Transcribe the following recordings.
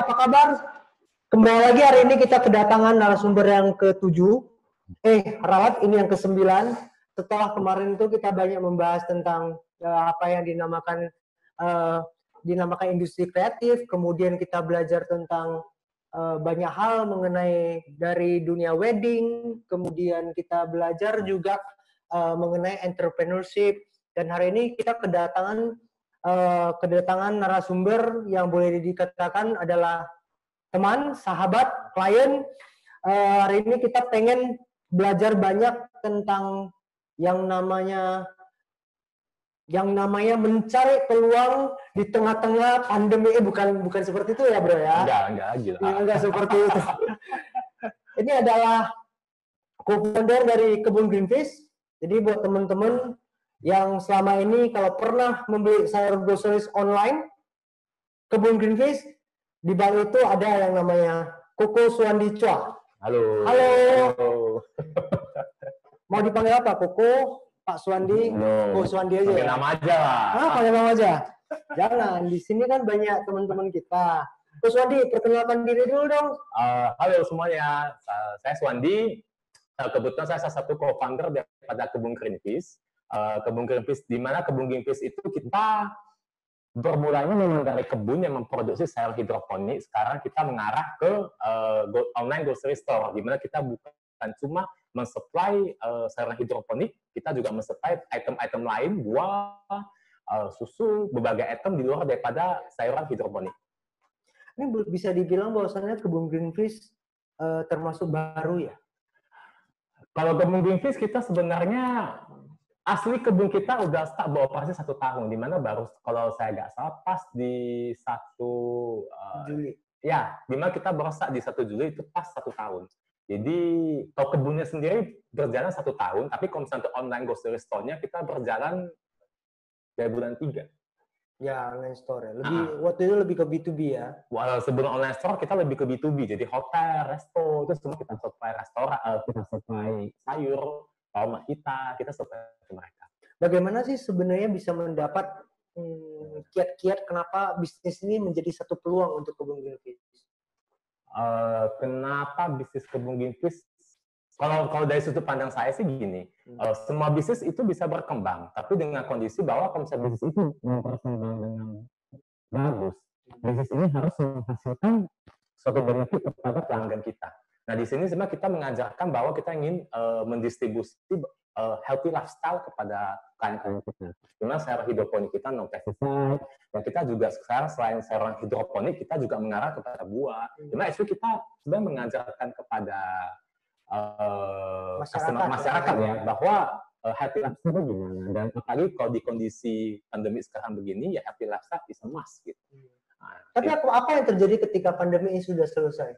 apa kabar? Kembali lagi hari ini kita kedatangan narasumber yang ke-7. Rawat, ini yang ke-9. Setelah kemarin itu kita banyak membahas tentang apa yang dinamakan industri kreatif, kemudian kita belajar tentang banyak hal mengenai dari dunia wedding, kemudian kita belajar juga mengenai entrepreneurship, dan hari ini kita kedatangan narasumber yang boleh dikatakan adalah teman, sahabat, klien. Hari ini kita pengen belajar banyak tentang yang namanya mencari peluang di tengah-tengah pandemi. Bukan seperti itu ya, bro ya? Enggak gila. Enggak seperti itu. Ini adalah co-founder dari Kebun Greenfish. Jadi buat teman-teman yang selama ini kalau pernah membeli sayur groceries online, Kebun Greenfish, di bawah itu ada yang namanya Koko Suwandi Chua. Halo. Mau dipanggil apa? Koko, Pak Suwandi, Koko Suwandi aja. Panggil nama aja lah. Panggil nama aja. Jangan, di sini kan banyak teman-teman kita. Koko Suwandi, perkenalkan diri dulu dong. Halo semuanya, saya Suwandi. Kebetulan saya salah satu co-founder daripada Kebun Greenfish. Kebun Greenfish, di mana Kebun Greenfish itu kita bermulanya memang dari kebun yang memproduksi sayur hidroponik. Sekarang kita mengarah ke online grocery store, di mana kita bukan cuma mensuplai sayuran hidroponik, kita juga mensuplai item-item lain, buah, susu, berbagai item di luar daripada sayuran hidroponik. Ini bisa dibilang bahwasannya Kebun Greenfish termasuk baru ya? Kalau Kebun Greenfish kita sebenarnya asli kebun kita udah start beroperasi 1 tahun, di mana baru kalau saya nggak salah pas di 1 Juli. Ya, di mana kita baru start di 1 Juli itu pas 1 tahun. Jadi kalau kebunnya sendiri berjalan 1 tahun, tapi kalau misalnya untuk online grocery store-nya kita berjalan dari bulan 3. Ya, online store ya. Waktu itu lebih ke B2B ya? Sebelum online store kita lebih ke B2B, jadi hotel, resto, itu semua kita supply restoran, kita supply sayur, rumah kita supply ke mereka. Bagaimana sih sebenarnya bisa mendapat kiat-kiat kenapa bisnis ini menjadi satu peluang untuk Kebun Greenfish? Kenapa bisnis Kebun Greenfish? Kalau dari sudut pandang saya sih gini, semua bisnis itu bisa berkembang, tapi dengan kondisi bahwa kalau misalnya bisnis itu mau berkembang dengan bagus, bisnis ini harus menghasilkan suatu benefit kepada pelanggan kita. Nah, di sini sebenarnya kita mengajarkan bahwa kita ingin mendistribusi healthy lifestyle kepada klien-klien kita. Dimana sayur hidroponik kita non pesticide, dan kita juga sekarang selain sayuran hidroponik, kita juga mengarah kepada buah. Dimana itu kita sebenarnya mengajarkan kepada masyarakat ya, bahwa healthy lifestyle itu gimana. Dan apalagi kalau di kondisi pandemi sekarang begini, ya healthy lifestyle is a must gitu. Tapi apa yang terjadi ketika pandemi ini sudah selesai?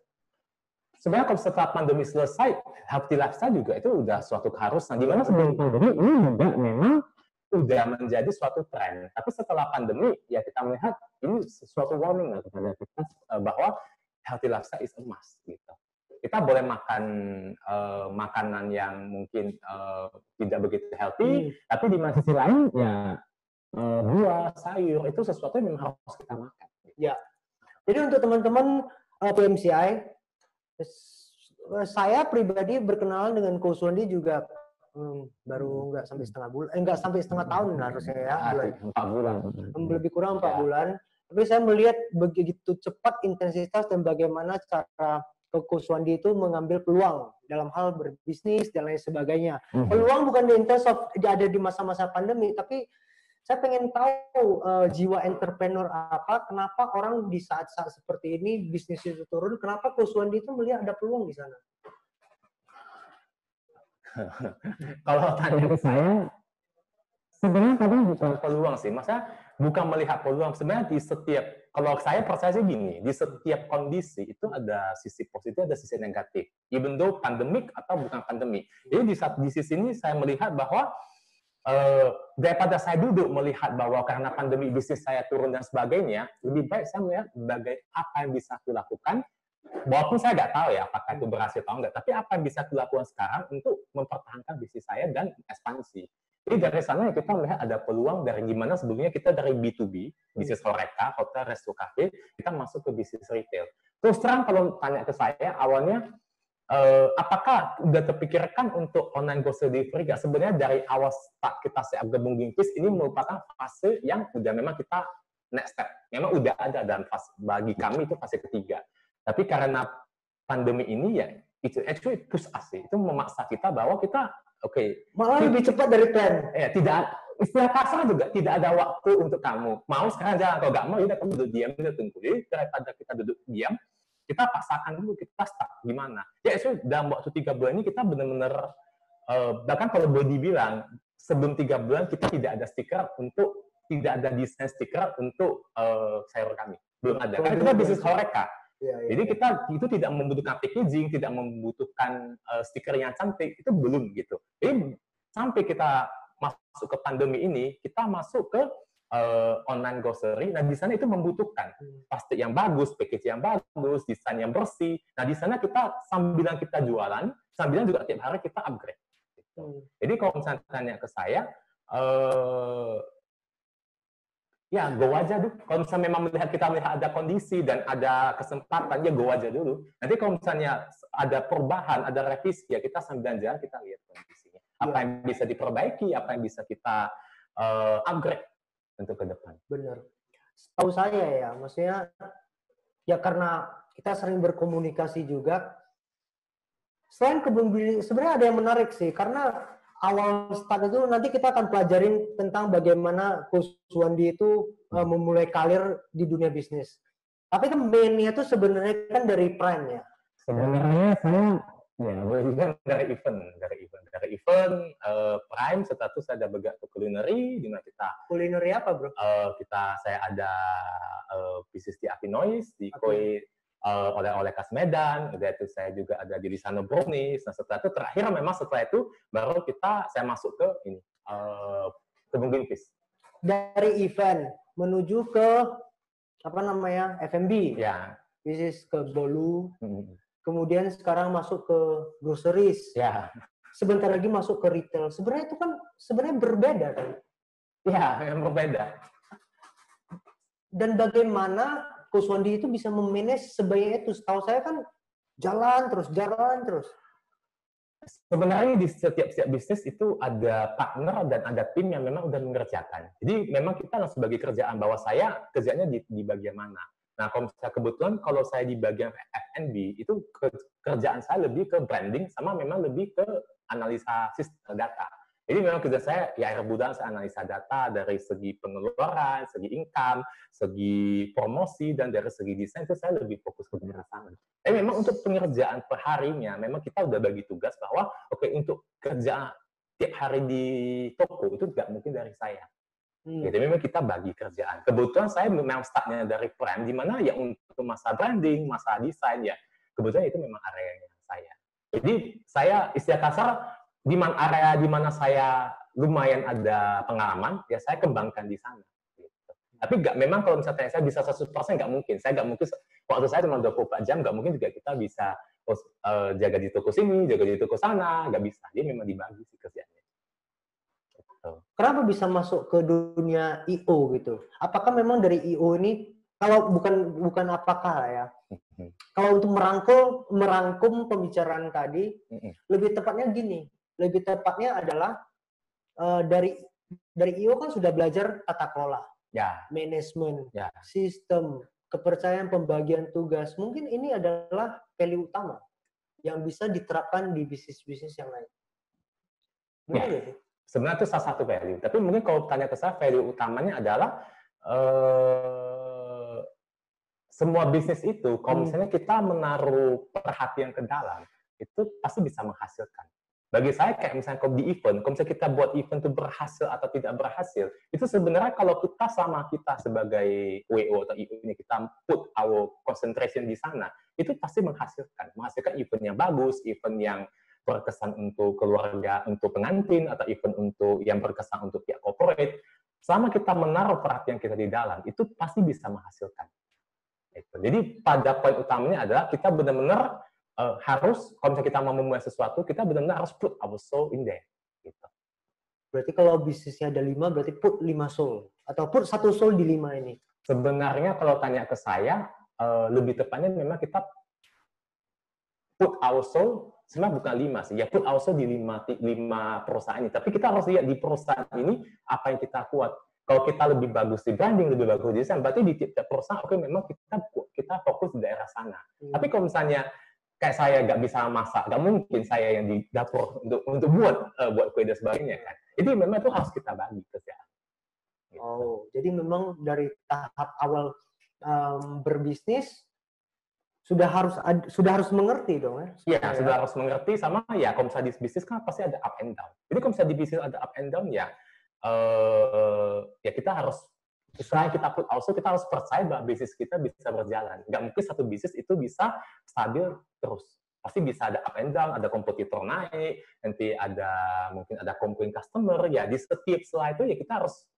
Sebenarnya kalau setelah pandemi selesai, healthy lifestyle juga itu udah suatu keharusan. Di mana sebelum pandemi ini juga memang udah menjadi suatu tren. Tapi setelah pandemi, ya kita melihat ini suatu warning lah kepada kita bahwa healthy lifestyle is a must. Gitu. Kita boleh makan makanan yang mungkin tidak begitu healthy, tapi di sisi lain ya buah, sayur itu sesuatu yang memang harus kita makan. Ya. Jadi untuk teman-teman PMCI, saya pribadi berkenalan dengan Ko Suwandi juga baru nggak sampai setengah bulan, nggak sampai setengah tahun harusnya ya, 4 bulan, lebih kurang 4 bulan. Tapi saya melihat begitu cepat intensitas dan bagaimana cara Ko Suwandi itu mengambil peluang dalam hal berbisnis dan lain sebagainya. Peluang bukan di terms of ada di masa-masa pandemi, tapi saya pengen tahu jiwa entrepreneur apa, kenapa orang di saat-saat seperti ini bisnis itu turun, kenapa Ko Suwandi itu melihat ada peluang di sana? Kalau tanya ke saya, sebenarnya kadang bukan peluang sih, masa bukan melihat peluang. Sebenarnya di setiap, kalau saya percaya sih gini, di setiap kondisi itu ada sisi positif, ada sisi negatif. Even though pandemik atau bukan pandemik. Jadi di sisi ini saya melihat bahwa daripada saya duduk melihat bahwa karena pandemi bisnis saya turun dan sebagainya, lebih baik saya melihat apa yang bisa aku lakukan, walaupun saya nggak tahu ya apakah itu berhasil atau enggak, tapi apa yang bisa aku lakukan sekarang untuk mempertahankan bisnis saya dan ekspansi. Jadi dari sana kita melihat ada peluang dari gimana sebelumnya kita dari B2B, bisnis horeca, hotel, resto, cafe, kita masuk ke bisnis retail. Terus terang kalau tanya ke saya, awalnya apakah udah terpikirkan untuk online grocery delivery? Nggak, sebenarnya dari awal start kita saya gabung Ginkis, ini merupakan fase yang udah memang kita next step. Memang udah ada dan fase, bagi kami itu fase ketiga. Tapi karena pandemi ini ya, itu actually push us, itu memaksa kita bahwa kita malah lebih cepat dari plan. Ya, tidak, istilah kasar juga, tidak ada waktu untuk kamu. Mau sekarang jangan, kalau nggak mau, ya kamu duduk diam, kita tunggu. Jadi daripada kita duduk diam, kita paksakan dulu, kita start gimana. Ya, itu dalam waktu 3 bulan ini kita benar-benar, bahkan kalau boleh dibilang, sebelum 3 bulan kita tidak ada stiker untuk, tidak ada desain stiker untuk sayur kami. Belum ada. Karena kita bisnis horeca. Jadi kita itu tidak membutuhkan packaging, tidak membutuhkan stiker yang cantik, itu belum gitu. Jadi sampai kita masuk ke pandemi ini, kita masuk ke online grocery. Nah di sana itu membutuhkan plastik yang bagus, packaging yang bagus, desain yang bersih. Nah di sana kita sambilan kita jualan, sambilan juga tiap hari kita upgrade. Gitu. Jadi kalau misalnya tanya ke saya, ya go aja dulu. Kalau misalnya memang kita melihat ada kondisi dan ada kesempatan, ya go aja dulu. Nanti kalau misalnya ada perubahan, ada revisi, ya kita sambil jalan kita lihat kondisinya. Apa yang bisa diperbaiki, apa yang bisa kita upgrade untuk ke depan. Benar. Setahu saya ya, maksudnya ya karena kita sering berkomunikasi juga. Selain kebun binatang, sebenarnya ada yang menarik sih, karena awal start itu nanti kita akan pelajarin tentang bagaimana Coach Suwandi itu memulai karir di dunia bisnis. Tapi kan mainnya itu sebenarnya kan dari Prime ya. Sebenarnya saya dari event Prime, setelah itu saya ada bergerak ke culinary, di mana kita culinary apa bro? Saya ada bisnis di Avinoise, di Koi oleh-oleh khas Medan, udah itu saya juga ada di Lisano Brownies. Nah setelah itu terakhir memang setelah itu baru saya masuk ke ini Kebun Ginkis. Dari event menuju ke apa namanya F&B, ya, bisnis ke bolu, kemudian sekarang masuk ke groceries, ya, sebentar lagi masuk ke retail. Sebenarnya itu kan sebenarnya berbeda kan? Ya, yang berbeda. Dan bagaimana Coach Suwandi itu bisa memanage sebaik itu? Setahu saya kan jalan terus. Sebenarnya di setiap bisnis itu ada partner dan ada tim yang memang udah mengerjakan. Jadi memang kita langsung bagi kerjaan bahwa saya kerjanya di bagian mana. Nah, kalau misalnya kebetulan kalau saya di bagian F&B itu kerjaan saya lebih ke branding sama memang lebih ke analisa data. Jadi memang kerja saya ya akhir bulan saya analisa data dari segi pengeluaran, segi income, segi promosi, dan dari segi desain itu saya lebih fokus ke sana. Tapi memang untuk pengerjaan perharinya memang kita udah bagi tugas bahwa untuk kerja tiap hari di toko itu nggak mungkin dari saya. Jadi memang kita bagi kerjaan. Kebetulan saya memang startnya dari Prime, di mana ya untuk masa branding, masa desain ya kebetulan itu memang areanya saya. Jadi saya istilah kasar di area di mana saya lumayan ada pengalaman, ya saya kembangkan di sana. Gitu. Tapi memang kalau misalnya saya bisa 100% nggak mungkin. Saya nggak mungkin, waktu saya cuma 24 jam, nggak mungkin juga kita bisa jaga di toko sini, jaga di toko sana, nggak bisa. Dia memang dibagi sih kerjanya. Gitu. Kenapa bisa masuk ke dunia I.O. gitu? Apakah memang dari I.O. ini, kalau bukan apakah ya, kalau untuk merangkum pembicaraan tadi, lebih tepatnya gini. Lebih tepatnya adalah dari I.O. kan sudah belajar tata kelola, manajemen, sistem, kepercayaan, pembagian tugas. Mungkin ini adalah value utama yang bisa diterapkan di bisnis-bisnis yang lain. Benar ya? Sebenarnya itu salah satu value. Tapi mungkin kalau tanya ke saya, value utamanya adalah semua bisnis itu, kalau misalnya kita menaruh perhatian ke dalam, itu pasti bisa menghasilkan. Bagi saya kayak misalnya kalau di event, kalau misalnya kita buat event itu berhasil atau tidak berhasil, itu sebenarnya kalau kita sama kita sebagai WO atau IO ini kita put our concentration di sana, itu pasti menghasilkan event yang bagus, event yang berkesan untuk keluarga, untuk pengantin, atau event untuk yang berkesan untuk pihak corporate. Sama kita menaruh perhatian kita di dalam, itu pasti bisa menghasilkan. Jadi pada poin utamanya adalah kita benar-benar harus, kalau misalnya kita mau memulai sesuatu, kita benar-benar harus put our soul in there. Gitu. Berarti kalau bisnisnya ada 5, berarti put 5 soul. Atau put 1 soul di 5 ini. Sebenarnya kalau tanya ke saya, lebih tepatnya memang kita put our soul, sebenarnya bukan 5 sih, ya put our soul di 5 perusahaan ini. Tapi kita harus lihat di perusahaan ini apa yang kita kuat. Kalau kita lebih bagus di branding, lebih bagus di desain, berarti di tiap perusahaan, oke, memang kita fokus di daerah sana. Tapi kalau misalnya kayak saya nggak bisa masak, nggak mungkin saya yang di dapur untuk buat kue dan sebagainya kan. Jadi memang itu harus kita bagi kerjaan. Gitu. Oh, jadi memang dari tahap awal berbisnis sudah harus mengerti dong ya. Iya, sudah harus mengerti, sama ya kalau misalnya di bisnis kan pasti ada up and down. Jadi kalau misalnya di bisnis ada up and down ya ya kita harus, misalnya kita put also, kita harus percaya bahwa bisnis kita bisa berjalan. Nggak mungkin satu bisnis itu bisa stabil terus. Pasti bisa ada up and down, ada kompetitor naik, nanti mungkin ada komplain customer, ya di setiap setelah itu ya kita harus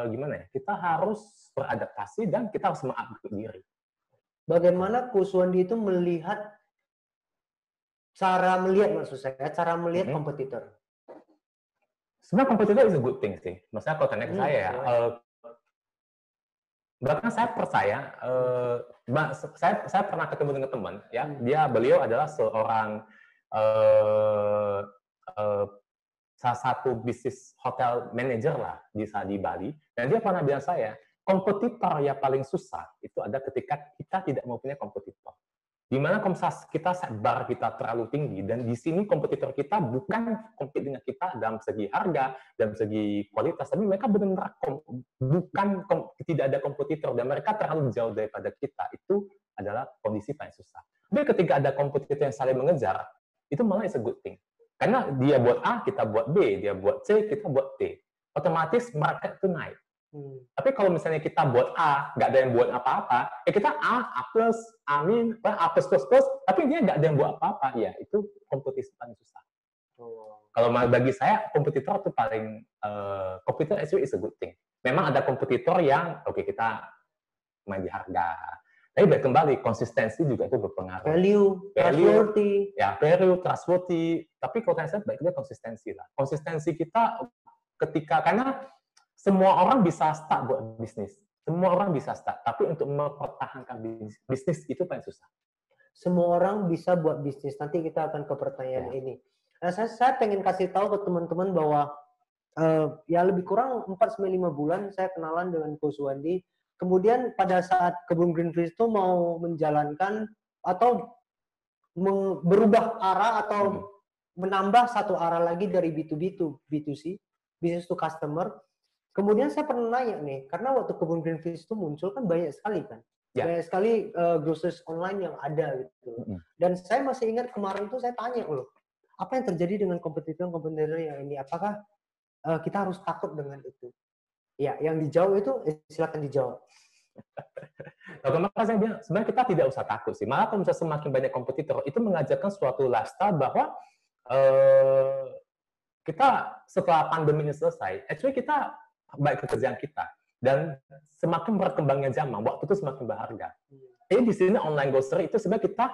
gimana ya, kita harus beradaptasi dan kita harus mengupgrade diri. Bagaimana Kuswandi itu cara melihat kompetitor? Sebenarnya kompetitor is a good thing sih. Maksudnya kalau tanya ke saya ya, bahkan saya percaya, saya pernah ketemu dengan teman, ya, beliau adalah seorang salah satu bisnis hotel manager lah di Bali, dan dia pernah bilang saya, kompetitor yang paling susah itu ada ketika kita tidak mau punya kompetitor. Dimana kalau kita bar kita terlalu tinggi, dan di sini kompetitor kita bukan compete dengan kita dalam segi harga, dalam segi kualitas, tapi mereka benar-benar tidak ada kompetitor, dan mereka terlalu jauh daripada kita. Itu adalah kondisi paling susah. Tapi ketika ada kompetitor yang saling mengejar, itu malah is a good thing. Karena dia buat A, kita buat B, dia buat C, kita buat D. Otomatis market itu naik. Tapi kalau misalnya kita buat A, nggak ada yang buat apa-apa, ya kita A plus, A plus, tapi dia nggak ada yang buat apa-apa, ya itu kompetisi paling susah. Kalau bagi saya, kompetitor itu kompetitor actually is a good thing. Memang ada kompetitor yang, kita main di harga. Tapi kembali, konsistensi juga itu berpengaruh. Value, trustworthy. Ya, value, trustworthy. Tapi kalau saya baiknya konsistensi lah. Konsistensi kita karena semua orang bisa start buat bisnis. Semua orang bisa start. Tapi untuk mempertahankan bisnis itu paling susah. Semua orang bisa buat bisnis. Nanti kita akan ke pertanyaan ini. Nah, saya pengen kasih tahu ke teman-teman bahwa ya lebih kurang 4-5 bulan saya kenalan dengan Kuswandi. Kemudian pada saat Kebun Greenfish itu mau menjalankan atau berubah arah atau menambah satu arah lagi dari B2B to B2C, business to customer. Kemudian saya pernah nanya nih, karena waktu Kebun Greenfish itu muncul kan banyak sekali kan, banyak sekali groceries online yang ada gitu. Dan saya masih ingat kemarin tuh saya tanya loh, apa yang terjadi dengan kompetitor yang ini? Apakah kita harus takut dengan itu? Ya, yang dijawab itu silakan dijawab. Maka saya bilang sebenarnya kita tidak usah takut sih. Malah kalau misalnya semakin banyak kompetitor, itu mengajarkan suatu lifestyle bahwa kita setelah pandemi ini selesai, actually kita baik pekerjaan kita, dan semakin berkembangnya zaman, waktu itu semakin berharga. Jadi di sini online grocery itu sebenarnya kita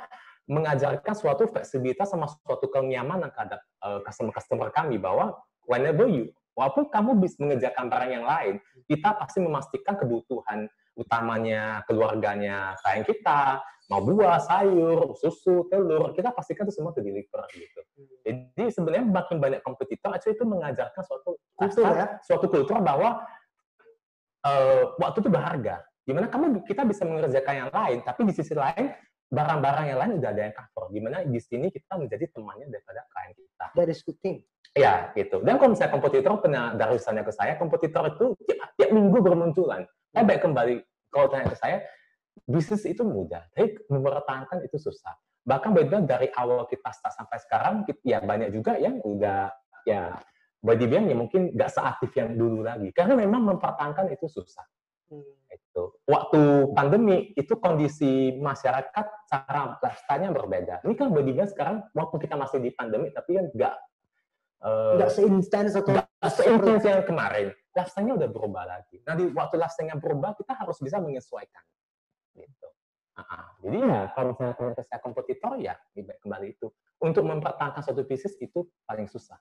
mengajarkan suatu fleksibilitas sama suatu kenyamanan terhadap customer kami, bahwa whenever walaupun kamu bisa mengerjakan barang yang lain, kita pasti memastikan kebutuhan utamanya keluarganya klien kita, mau buah, sayur, susu, telur, kita pastikan itu semua ter-deliver gitu. Jadi sebenarnya makin banyak kompetitor, itu mengajarkan suatu kultur bahwa waktu itu berharga. Gimana kita bisa mengerjakan yang lain, tapi di sisi lain barang-barang yang lain udah ada yang cover. Gimana di sini kita menjadi temannya daripada klien kita. That is good thing. Ya, gitu. Dan kalau misalnya kompetitor pernah darusannya ke saya, kompetitor itu tiap minggu bermunculan. Saya baik kembali, kalau tanya ke saya, bisnis itu mudah, tapi mempertahankan itu susah. Bahkan beda dari awal kita start sampai sekarang, ya banyak juga yang udah, ya boleh dibilang ya mungkin nggak seaktif yang dulu lagi. Karena memang mempertahankan itu susah. Itu. Waktu pandemi, itu kondisi masyarakat, cara lifestyle-nya berbeda. Ini kan boleh dibilang sekarang, walaupun kita masih di pandemi, tapi kan nggak seintens yang kemarin. Lifestyle-nya udah berubah lagi. Nah, di waktu lifestyle-nya berubah, kita harus bisa menyesuaikan. Gitu. Jadi ya, kalau misalnya saya kompetitor, ya kembali itu. Untuk mempertahankan suatu bisnis itu paling susah.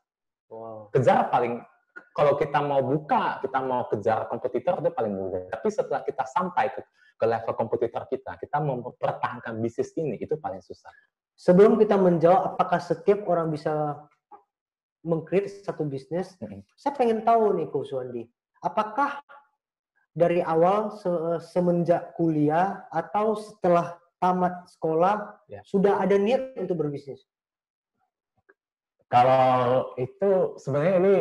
Wow. Kejar paling, kalau kita mau buka, kita mau kejar kompetitor itu paling mudah. Tapi setelah kita sampai ke level kompetitor kita mempertahankan bisnis ini, itu paling susah. Sebelum kita menjawab apakah setiap orang bisa meng-create satu bisnis, saya pengen tahu nih Coach Wandi, apakah dari awal semenjak kuliah atau setelah tamat sekolah sudah ada niat untuk berbisnis? Kalau itu sebenarnya ini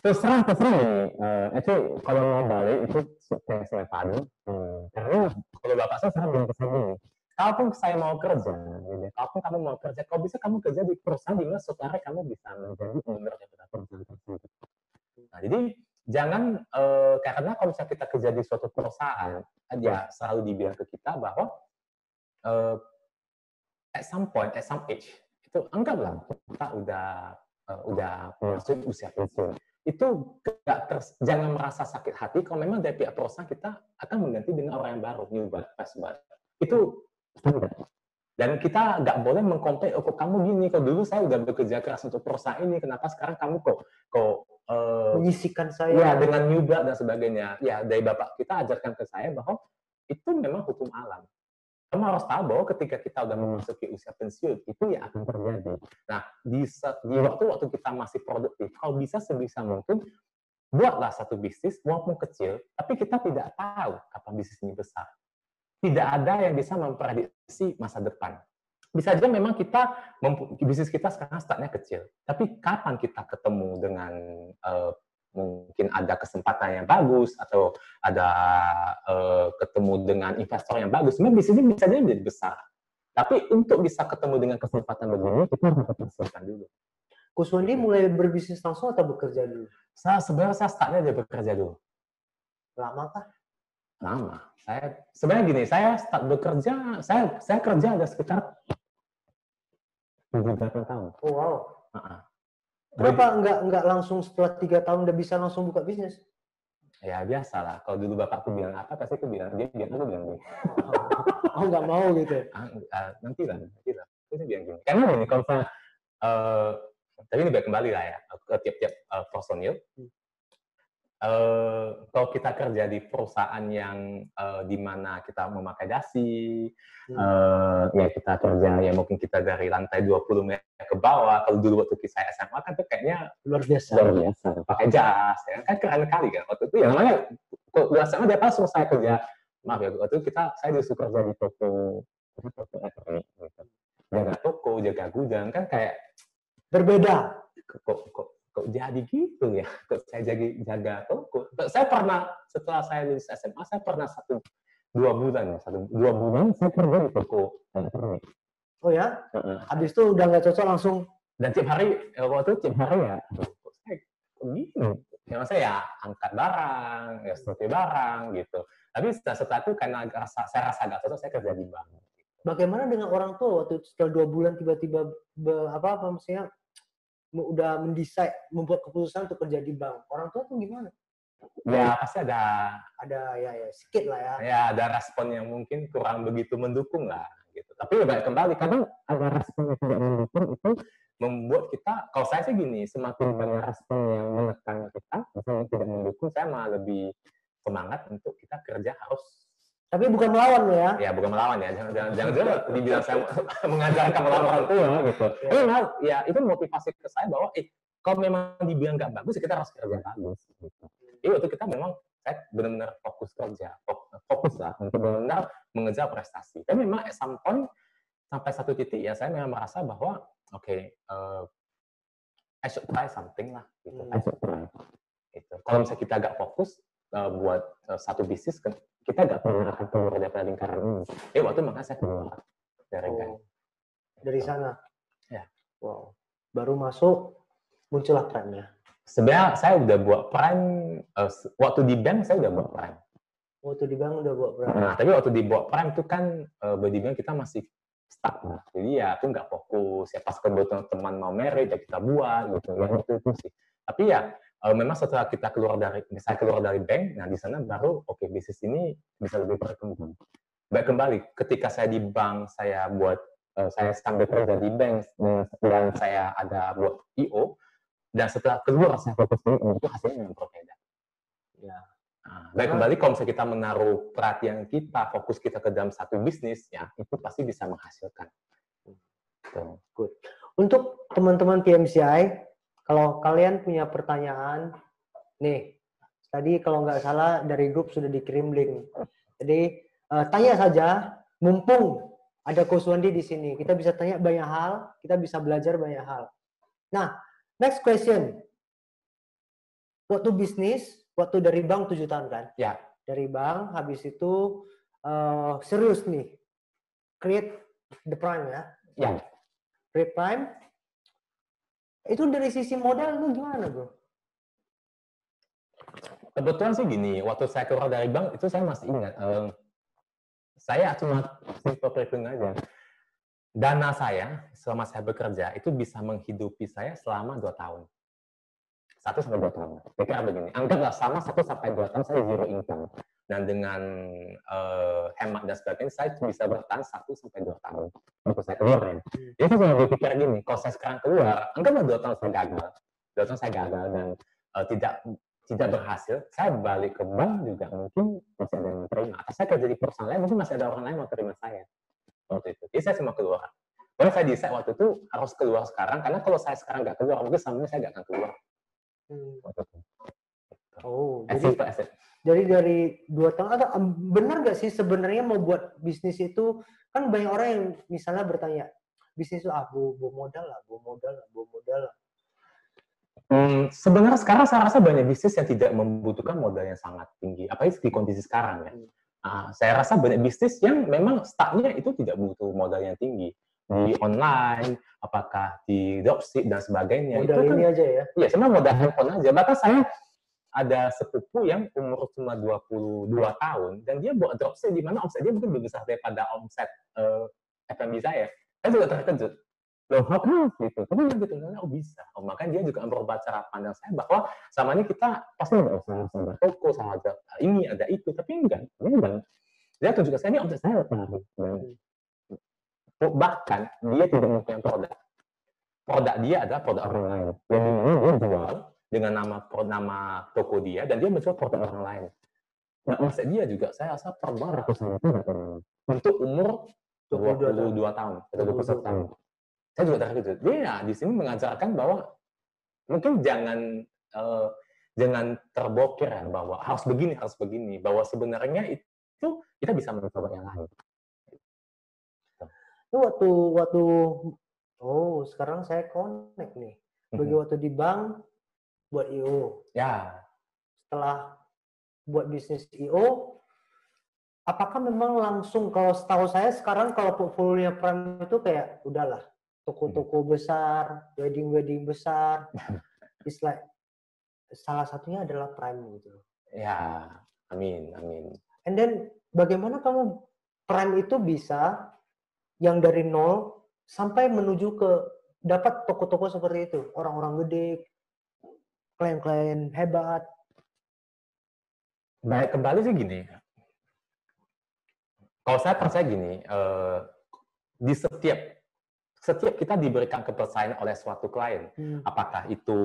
terserah nih. Itu kalau mau balik itu saya padu. Karena kalau bapak saya bilang ke saya gini, kalaupun saya mau kerja, kalaupun kamu mau kerja, kalau bisa kamu kerja di perusahaan di mana supaya kamu bisa menjadi owner dari perusahaan tersebut. Nah, jadi jangan karena kalau misalnya kita kerja di suatu perusahaan, dia selalu dibilang ke kita bahwa at some point, at some age, itu anggaplah kita udah masuk usia pensiun. Itu jangan merasa sakit hati kalau memang dari pihak perusahaan kita akan mengganti dengan orang yang baru, new blood, fresh blood. Itu standar. Dan kita nggak boleh mengkompet, oh kok kamu gini, kok dulu saya udah bekerja keras untuk perusahaan ini, kenapa sekarang kamu kok menyisikan saya ya dengan new blood dan sebagainya. Ya dari bapak kita ajarkan ke saya bahwa itu memang hukum alam. Kamu harus tahu bahwa ketika kita udah memasuki usia pensiun, itu ya akan terjadi. Nah, di waktu kita masih produktif, kalau bisa sebisa mungkin, buatlah satu bisnis, walaupun kecil, tapi kita tidak tahu kapan bisnis ini besar. Tidak ada yang bisa memprediksi masa depan. Bisa aja memang bisnis kita sekarang startnya kecil, tapi kapan kita ketemu dengan mungkin ada kesempatan yang bagus atau ada ketemu dengan investor yang bagus, memang bisnisnya bisa jadi menjadi besar. Tapi untuk bisa ketemu dengan kesempatan begini, kita harus persiapkan dulu. Coach Wandi mulai berbisnis langsung atau bekerja dulu? Sebenarnya saya startnya aja bekerja dulu. Lama kah? Lama. Sebenarnya gini, saya start bekerja, saya kerja ada sekitar 7-8 tahun. Oh, wow. Kenapa nggak langsung setelah 3 tahun udah bisa langsung buka bisnis? Ya biasa lah. Kalau dulu bapakku bilang apa, pasti aku bilang dia bilang gini. Oh nggak mau gitu? Nanti lah. Itu bilang gini. Karena ini kalau saya, tapi ini kembali lah ya ke tiap-tiap personil. Kalau kita kerja di perusahaan yang di mana kita memakai dasi, ya kita kerja ya mungkin kita dari lantai 20 meter ke bawah. Kalau dulu waktu saya SMA kan tuh kayaknya luar biasa, pakai jas, ya kan keren kali kan waktu itu. Ya namanya kalau SMA dia langsung saya kerja, maaf ya waktu itu saya disuruh kerja di toko elektronik, gitu. Jaga toko, jaga gudang kan kayak berbeda. Kok jadi gitu ya? Kok saya jaga toko? Saya pernah setelah saya lulus SMA, saya pernah 2 bulan saya kerja di toko elektronik. Oh ya? Habis itu udah nggak cocok langsung. Dan tiap hari waktu tiap hari ya, kok saya begini. Ya maksudnya ya angkat barang, ya seperti barang gitu. Tapi setelah itu karena saya rasa nggak cocok, saya kerja di bank. Bagaimana dengan orang tua waktu setelah 2 bulan tiba-tiba maksudnya udah mendesain, membuat keputusan untuk kerja di bank, orang tua tuh gimana? Ya pasti ada ya sedikit lah ya. Ya ada respon yang mungkin kurang begitu mendukung lah gitu. Tapi baik kembali kadang ada respon yang tidak mendukung itu membuat kita, kalau saya sih gini, semakin banyak respon yang menekan kita, misalnya tidak mendukung, saya malah lebih semangat untuk kita kerja harus. Tapi bukan melawan ya? Ya bukan melawan ya, jangan dibilang saya mengajarkan melawan orang tua gitu. Ya itu motivasi ke saya bahwa kalau memang dibilang nggak bagus, kita harus kerja bagus. Gitu. Waktu kita memang saya benar-benar fokus kerja, fokus lah untuk benar-benar mengejar prestasi. Tapi memang at some point sampai satu titik ya saya memang merasa bahwa I should try something lah. Gitu. I should try. Gitu. Kalau misalnya kita agak fokus buat satu bisnis, kita nggak pernah akan keluar dari lingkaran ini. Waktu makanya saya keluar dari sana. Ya. Wow. Baru masuk muncullah Prime-nya. Sebenarnya saya udah buat Prime waktu di bank saya udah buat Prime. Waktu di bank udah buat Prime. Nah, tapi waktu di buat Prime itu kan di bank kita masih stuck. Jadi ya aku nggak fokus. Ya pas kebetulan teman mau married ya kita buat gitu. Ya itu sih. Tapi ya memang setelah saya keluar dari bank, nah di sana baru bisnis ini bisa lebih berkembang. Baik kembali ketika saya di bank saya buat saya sambil kerja di bank dan saya ada buat IO, dan setelah keluar saya fokus di IO, itu hasilnya yang berbeda. Ya. Dan kembali kalau misalnya kita menaruh perhatian kita, fokus kita ke dalam satu bisnis, ya itu pasti bisa menghasilkan. Good. Untuk teman-teman PMCI, kalau kalian punya pertanyaan, nih, tadi kalau nggak salah dari grup sudah dikirim link. Jadi tanya saja, mumpung ada Coach Wandi di sini, kita bisa tanya banyak hal, kita bisa belajar banyak hal. Nah, next question. Waktu bisnis, waktu dari bank 7 tahun kan? Ya. Dari bank, habis itu serius nih, create the prime ya? Ya. Create prime. Itu dari sisi modal itu gimana, bro? Kebetulan sih gini, waktu saya keluar dari bank itu saya masih ingat, saya cuma simple prepping aja. Dana saya selama saya bekerja itu bisa menghidupi saya selama 2 tahun. 1 sampai 2 tahun. Kira begini, anggaplah selama 1 sampai 2 tahun saya zero income. Dan dengan hemat dan sebagainya, saya bisa bertahan 1 sampai 2 tahun untuk saya keluar. Jadi saya selalu berpikir gini, kalau saya sekarang keluar, anggaplah 2 tahun saya gagal. 2 tahun saya gagal dan tidak berhasil, saya balik ke bank juga mungkin masih ada yang terima. Atau saya kerja di perusahaan lain, mungkin masih ada orang lain yang mau terima saya. Waktu itu. Jadi saya cuma keluar. Kalau saya decide waktu itu harus keluar sekarang, karena kalau saya sekarang nggak keluar, mungkin selamanya saya nggak akan keluar. Oh, jadi dari 2 tahun, atau benar nggak sih sebenarnya mau buat bisnis itu, kan banyak orang yang misalnya bertanya, bisnis itu bawa modal lah. Sebenarnya sekarang saya rasa banyak bisnis yang tidak membutuhkan modal yang sangat tinggi, apalagi di kondisi sekarang ya. Saya rasa banyak bisnis yang memang startnya itu tidak butuh modal yang tinggi. Di online, apakah di dropship dan sebagainya. Modal itu ini kan, aja ya? Iya, cuma modal handphone aja. Bahkan saya ada sepupu yang umur cuma 22 tahun, dan dia buat dropship di mana omset dia mungkin lebih besar daripada omset FMB saya. Saya juga terkejut. Loh, apa gitu? Tapi yang gitu, bisa. Makanya dia juga merubah cara pandang saya bahwa sama ini kita pasti nggak usah sama toko, sama ada ini, ada itu. Tapi enggak. Dia tunjukkan saya ini omset saya tarik. Bahkan dia tidak mempunyai produk. Produk dia adalah produk orang lain. Dan dia jual dengan nama toko dia, dan dia menjual produk orang lain. Nah, omset dia juga saya rasa per bulan ratusan ribu untuk umur 22 tahun atau 21 tahun. Saya juga terkejut. Dia di sini mengajarkan bahwa mungkin jangan terbokir ya, bahwa harus begini, bahwa sebenarnya itu kita bisa mencoba yang lain. Itu waktu sekarang saya connect nih. Bagi waktu di bank buat IO. Ya. Setelah buat bisnis IO, apakah memang langsung, kalau setahu saya sekarang kalau portfolio Prime itu kayak udahlah, toko-toko besar, wedding besar, it's like salah satunya adalah Prime gitu. Ya, amin. And then bagaimana kamu Prime itu bisa yang dari nol sampai menuju ke dapat toko-toko seperti itu, orang-orang gede, klien-klien hebat? Baik, kembali sih gini. Kalau saya percaya gini, di setiap kita diberikan kepercayaan oleh suatu klien, apakah itu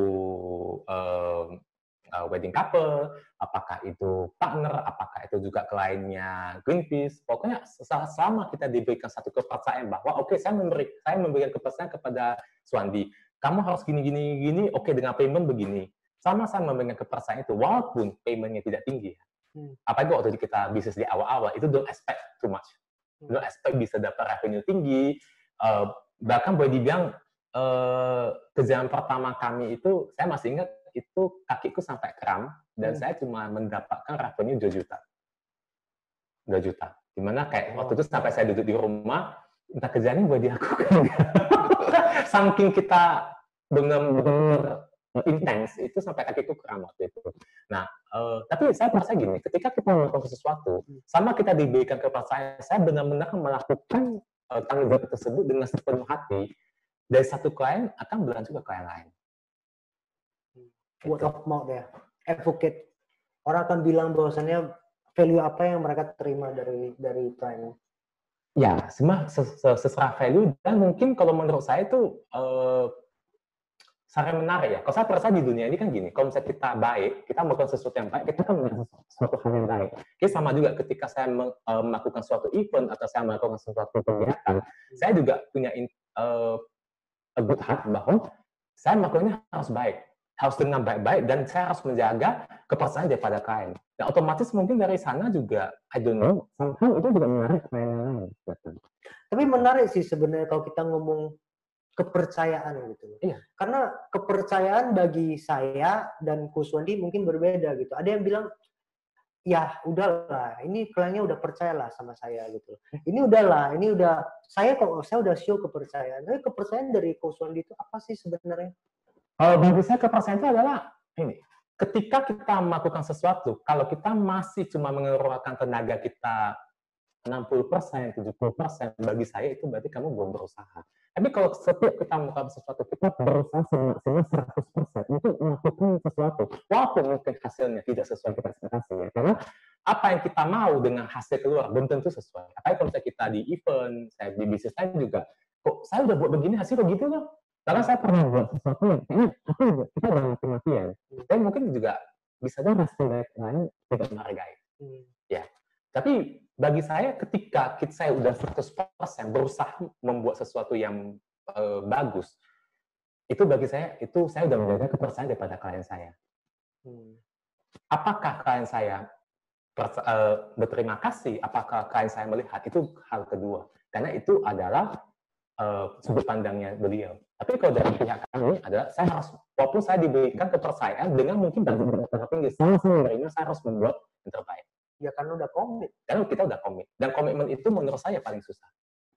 wedding couple, apakah itu partner, apakah itu juga kliennya Greenpeace, pokoknya selama kita diberikan satu kepercayaan bahwa oke, saya memberikan kepercayaan kepada Suwandi, kamu harus gini, oke, dengan payment begini. Sama saya memberikan kepercayaan itu, walaupun paymentnya tidak tinggi. Apalagi waktu kita bisnis di awal-awal, itu don't expect too much. Don't expect bisa dapat revenue tinggi, bahkan boleh dibilang kejadian pertama kami itu, saya masih ingat, itu kakiku sampai kram, dan saya cuma mendapatkan revenue 2 juta. Dimana kayak waktu itu sampai saya duduk di rumah, entah kerjanya boleh dilakukan. Saking kita benar-benar intens, itu sampai kakiku kram waktu itu. Nah, tapi saya merasa gini, ketika kita melakukan sesuatu, sama kita diberikan kepercayaan, saya benar-benar melakukan tanggung jawab tersebut dengan sepenuh hati, dari satu klien akan berlanjut ke klien lain. Word of mouth ya, advocate. Orang akan bilang bahwasannya value apa yang mereka terima dari Prime. Ya, semua seserah value, dan mungkin kalau menurut saya itu sangat menarik ya. Kalau saya percaya di dunia ini kan gini, kalau misalnya kita baik, kita melakukan sesuatu yang baik, kita kan melakukan sesuatu hal yang baik. Jadi sama juga ketika saya melakukan suatu event atau saya melakukan suatu kegiatan, saya juga punya a good heart bahwa saya melakukannya harus baik, harus dengan baik-baik, dan saya harus menjaga kepercayaan daripada klien. Dan otomatis mungkin dari sana juga, I don't know, somehow itu juga menarik klien yang lain. Tapi menarik sih sebenarnya kalau kita ngomong kepercayaan gitu. Iya. Karena kepercayaan bagi saya dan Kuswandi mungkin berbeda gitu. Ada yang bilang, ya udahlah, ini kliennya udah percayalah sama saya gitu. Ini udahlah, ini udah saya udah show kepercayaan. Tapi kepercayaan dari Kuswandi itu apa sih sebenarnya? Kalau bagi saya kepercayaan itu adalah ini. Ketika kita melakukan sesuatu, kalau kita masih cuma mengeluarkan tenaga kita 60%, 70%, bagi saya itu berarti kamu belum berusaha. Tapi kalau setiap kita melakukan sesuatu, kita berusaha semaksimal 100% untuk melakukan sesuatu, walaupun mungkin hasilnya tidak sesuai kita ekspektasi. Ya. Karena apa yang kita mau dengan hasil keluar belum tentu sesuai. Apalagi kalau misalnya kita di event, saya di bisnis saya juga, kok saya udah buat begini, hasil begitu loh. Karena saya pernah buat sesuatu yang kayaknya kita udah mati-matian. Tapi mungkin juga bisa jadi hasil dari lain tidak menghargai. Ya. Tapi bagi saya ketika saya udah 100% berusaha membuat sesuatu yang bagus, itu bagi saya, itu saya udah menjaga kepercayaan daripada klien saya. Apakah klien saya berterima kasih, apakah klien saya melihat, itu hal kedua. Karena itu adalah sudut pandangnya beliau. Tapi kalau dari pihak kami adalah saya harus, walaupun saya diberikan kepercayaan dengan mungkin budget tinggi, saya menerima, saya harus membuat yang terbaik. Ya karena udah komit. Karena kita udah komit. Dan komitmen itu menurut saya paling susah.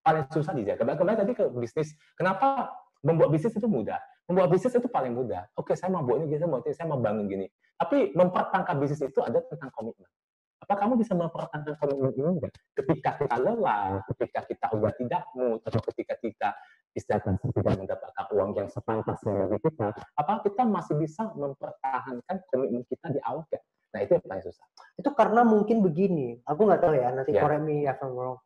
Paling susah dijaga. Kembali tadi ke bisnis. Kenapa membuat bisnis itu mudah? Membuat bisnis itu paling mudah. Oke, saya mau buat ini, saya mau bangun gini. Tapi mempertahankan bisnis itu ada tentang komitmen. Apa kamu bisa mempertahankan komitmen ini enggak? Ketika kita lelah, ketika kita udah tidak mood, atau ketika kita istilahnya tidak mendapatkan uang yang sepantasnya dari kita, apa kita masih bisa mempertahankan komitmen kita di awal? Nah, itu yang paling susah. Itu karena mungkin begini, aku nggak tahu ya, nanti correct me if I'm wrong.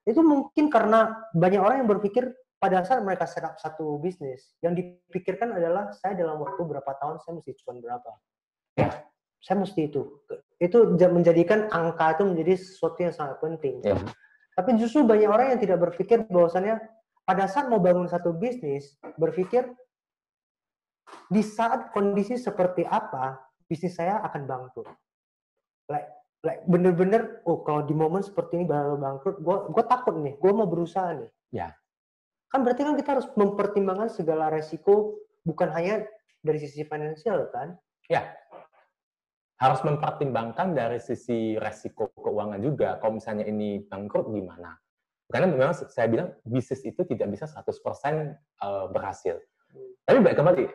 Itu mungkin karena banyak orang yang berpikir pada saat mereka set up satu bisnis, yang dipikirkan adalah saya dalam waktu berapa tahun saya mesti cuan berapa. Ya. Saya mesti itu. Itu menjadikan angka itu menjadi sesuatu yang sangat penting. Ya. Tapi justru banyak orang yang tidak berpikir bahwasannya pada saat mau bangun satu bisnis, berpikir di saat kondisi seperti apa, bisnis saya akan bangkrut. Bener-bener, kalau di momen seperti ini bakal bangkrut, gue takut nih, gue mau berusaha nih. Ya. Kan berarti kan kita harus mempertimbangkan segala resiko, bukan hanya dari sisi finansial kan? Ya. Harus mempertimbangkan dari sisi resiko keuangan juga. Kalau misalnya ini bangkrut gimana? Karena memang saya bilang bisnis itu tidak bisa 100% berhasil. Tapi baik kembali,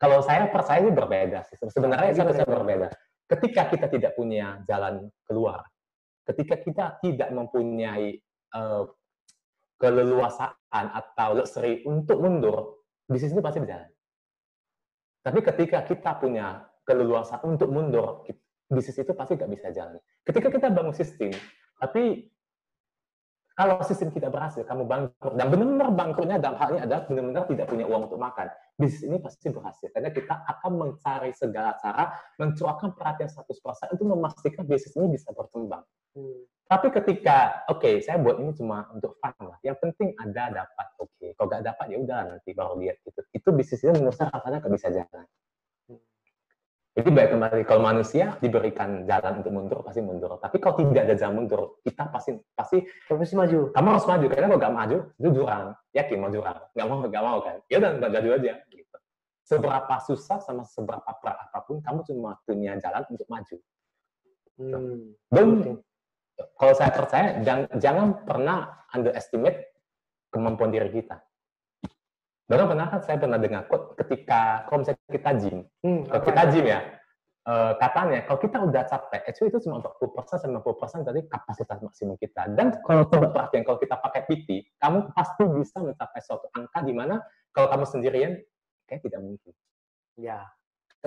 kalau saya percaya ini berbeda sih. Sebenarnya sangat berbeda. Ketika kita tidak punya jalan keluar, ketika kita tidak mempunyai keleluasaan atau luxury untuk mundur, bisnis itu pasti berjalan. Tapi ketika kita punya keleluasaan untuk mundur, bisnis itu pasti nggak bisa jalan. Ketika kita bangun sistem, tapi kalau sistem tidak berhasil, kamu bangkrut, dan benar-benar bangkrutnya dalam hal ini adalah benar-benar tidak punya uang untuk makan, bisnis ini pasti berhasil. Karena kita akan mencari segala cara, mencurahkan perhatian 100% untuk memastikan bisnis ini bisa berkembang. Tapi ketika, saya buat ini cuma untuk fun lah. Yang penting ada dapat, Kalau nggak dapat ya udah nanti baru lihat gitu. Itu bisnisnya menurut saya rasanya nggak bisa jalan. Jadi baik kembali, kalau manusia diberikan jalan untuk mundur pasti mundur. Tapi kalau tidak ada jalan mundur, kita pasti maju. Kamu harus maju. Karena kalau nggak maju, itu jurang. Yakin mau jurang? Nggak mau kan? Ya udah nggak maju aja. Gitu. Seberapa susah sama seberapa berat apapun, kamu cuma punya jalan untuk maju. Dan kalau saya percaya, jangan pernah underestimate kemampuan diri kita. Bahkan saya pernah dengar quote ketika kalau misalnya kita gym, katanya kalau kita udah capek, actually itu cuma 40% 90% dari kapasitas maksimum kita. Dan kalau coba perhatian, kalau kita pakai PT, kamu pasti bisa mencapai suatu angka di mana kalau kamu sendirian, kayak tidak mungkin. Ya.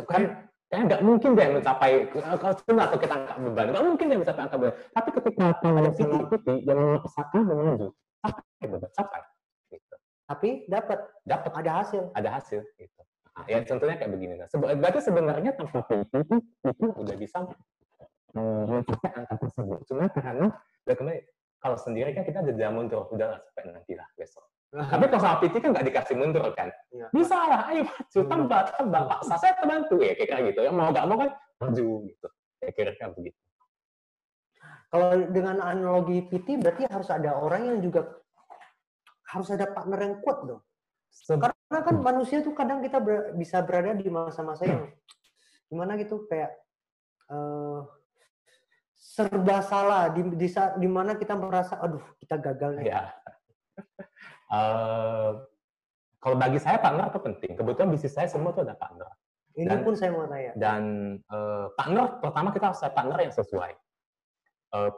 Kan Kayaknya nggak mungkin deh mencapai atau kita angkat beban, nggak mungkin deh mencapai angka beban. Tapi ketika ada PT yang memaksakan maju, capai beban, capai. Gitu. Tapi dapat ada hasil. Gitu. Nah, ya contohnya kayak begini. Nah, berarti sebenarnya tanpa PT itu udah bisa mencapai angka tersebut. Cuma karena kembali kalau sendiri kan kita ada mundur, udah sampai nanti lah besok. Tapi kalau sama PT kan nggak dikasih mundur kan? Ya, bisa lah, ayo maju, tambah, paksa saya terbantu ya kayak gitu. Yang mau nggak mau kan maju gitu. Kira-kira begitu. Kalau dengan analogi PT berarti harus ada orang yang juga harus ada partner yang kuat dong. Karena kan manusia tuh kadang kita bisa berada di masa-masa yang gimana gitu kayak serba salah di saat dimana kita merasa aduh kita gagal nih. Ya. Kalau bagi saya partner itu penting. Kebetulan bisnis saya semua tuh ada partner. Ini pun saya mau tanya. Dan partner pertama kita harus partner yang sesuai.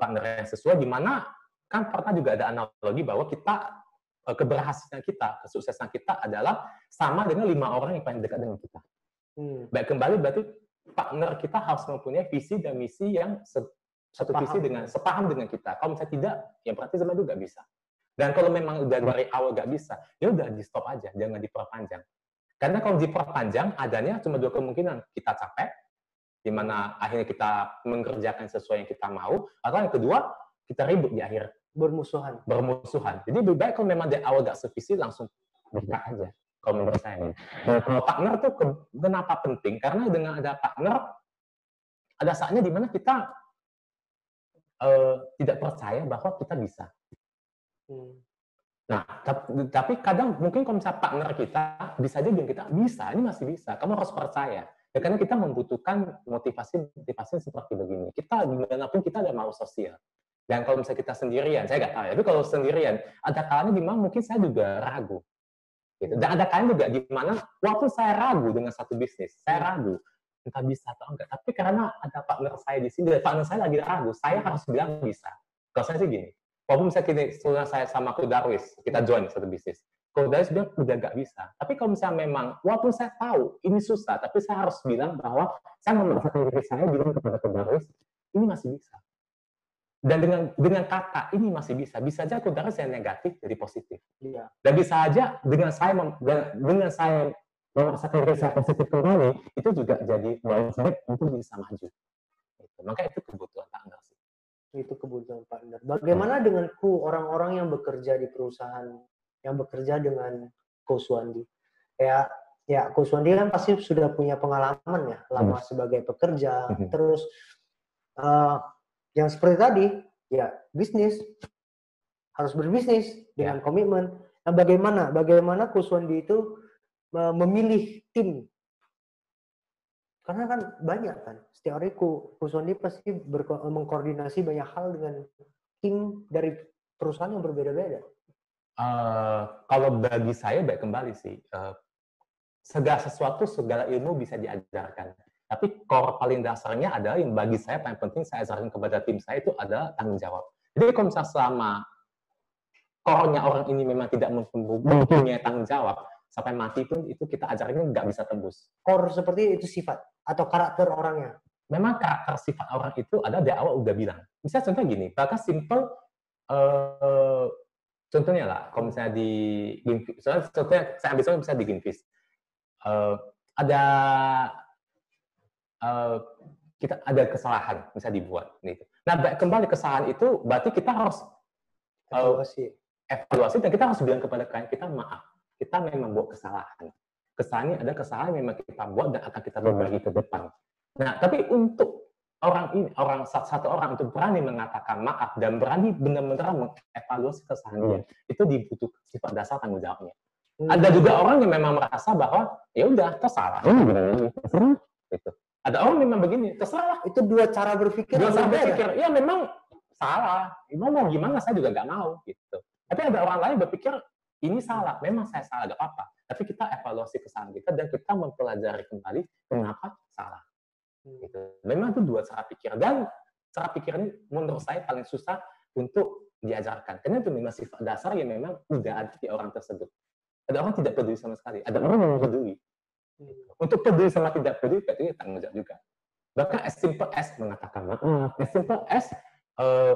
Partner yang sesuai di mana kan pernah juga ada analogi bahwa kita keberhasilan kita, kesuksesan kita adalah sama dengan 5 orang yang paling dekat dengan kita. Baik kembali berarti partner kita harus mempunyai visi dan misi yang satu visi dengan sepaham dengan kita. Kalau misalnya tidak, ya berarti sama itu nggak bisa. Dan kalau memang udah dari awal nggak bisa, ya udah di stop aja, jangan diperpanjang. Karena kalau diperpanjang, adanya cuma 2 kemungkinan, kita capek, di mana akhirnya kita mengerjakan sesuai yang kita mau, atau yang kedua kita ribut di akhir. Bermusuhan. Jadi lebih baik kalau memang dari awal nggak sevisi langsung buka aja. Kalau menurut saya. Nah, kalau partner tuh kenapa penting? Karena dengan ada partner, ada saatnya di mana kita tidak percaya bahwa kita bisa. Nah, tapi kadang mungkin kalau misalnya partner kita bisa aja bilang kita bisa, ini masih bisa. Kamu harus percaya. Ya, karena kita membutuhkan motivasi seperti begini. Kita dimanapun kita ada mau sosial. Dan kalau misalnya kita sendirian, saya nggak tahu ya. Tapi kalau sendirian, ada kalanya di mana mungkin saya juga ragu. Gitu. Dan ada kalanya juga di mana walaupun saya ragu dengan satu bisnis, saya ragu entah bisa atau enggak. Tapi karena ada partner saya di sini, partner saya lagi ragu, saya harus bilang bisa. Kalau saya sih gini, walaupun misalnya kini saya sama Darwis, kita join satu bisnis. Darwis bilang udah nggak bisa. Tapi kalau misalnya memang, walaupun saya tahu ini susah, tapi saya harus bilang bahwa saya memaksakan diri saya bilang kepada Darwis, ini masih bisa. Dan dengan kata ini masih bisa aja Darwis yang negatif jadi positif. Iya. Dan bisa aja dengan saya memaksakan diri saya positif kembali, itu juga jadi bounce back untuk bisa maju. Maka itu kebutuhan partner sih. Itu kebutuhan partner. Bagaimana dengan orang-orang yang bekerja di perusahaan, yang bekerja dengan Coach Wandi? Ya Coach Wandi kan pasti sudah punya pengalaman ya, lama sebagai pekerja. Terus yang seperti tadi, ya bisnis harus berbisnis dengan komitmen. Nah, bagaimana Coach Wandi itu memilih tim? Karena kan banyak kan, setiap hari Coach Wandi pasti mengkoordinasi banyak hal dengan tim dari perusahaan yang berbeda-beda. Kalau bagi saya baik kembali sih, segala ilmu bisa diajarkan. Tapi core paling dasarnya adalah yang bagi saya paling penting saya ajarkan kepada tim saya itu adalah tanggung jawab. Jadi kalau misalnya selama core-nya orang ini memang tidak mempunyai tanggung jawab, sampai mati pun itu kita ajarnya nggak bisa tembus. Core seperti itu sifat atau karakter orangnya? Memang karakter sifat orang itu ada di awal udah bilang. Misalnya contohnya gini, bahkan simple, contohnya lah, kalau misalnya di Greenfish, contohnya saya ambil contoh misalnya di Greenfish, kita ada kesalahan misalnya dibuat. Gitu. Nah, kembali kesalahan itu berarti kita harus evaluasi dan kita harus bilang kepada klien kita maaf. Kita memang buat kesalahan. Kesalahannya ada kesalahan yang memang kita buat dan akan kita berbagi ke depan. Nah, tapi untuk satu orang untuk berani mengatakan maaf dan berani benar-benar mengevaluasi kesalahannya, itu dibutuhkan sifat dasar tanggung jawabnya. Ada juga orang yang memang merasa bahwa ya udah terserah. Gitu. Ada orang memang begini, terserah. Itu dua cara berpikir. Ya memang salah. Mau gimana saya juga nggak mau gitu. Tapi ada orang lain berpikir ini salah, memang saya salah, gak apa-apa. Tapi kita evaluasi kesalahan kita dan kita mempelajari kembali kenapa salah. Gitu. Memang itu dua cara pikir. Dan cara pikir ini menurut saya paling susah untuk diajarkan. Karena itu memang sifat dasar yang memang udah ada di orang tersebut. Ada orang tidak peduli sama sekali. Ada orang yang peduli. Untuk peduli sama tidak peduli, berarti tanggung jawab juga. Bahkan as simple as mengatakan maaf, as simple as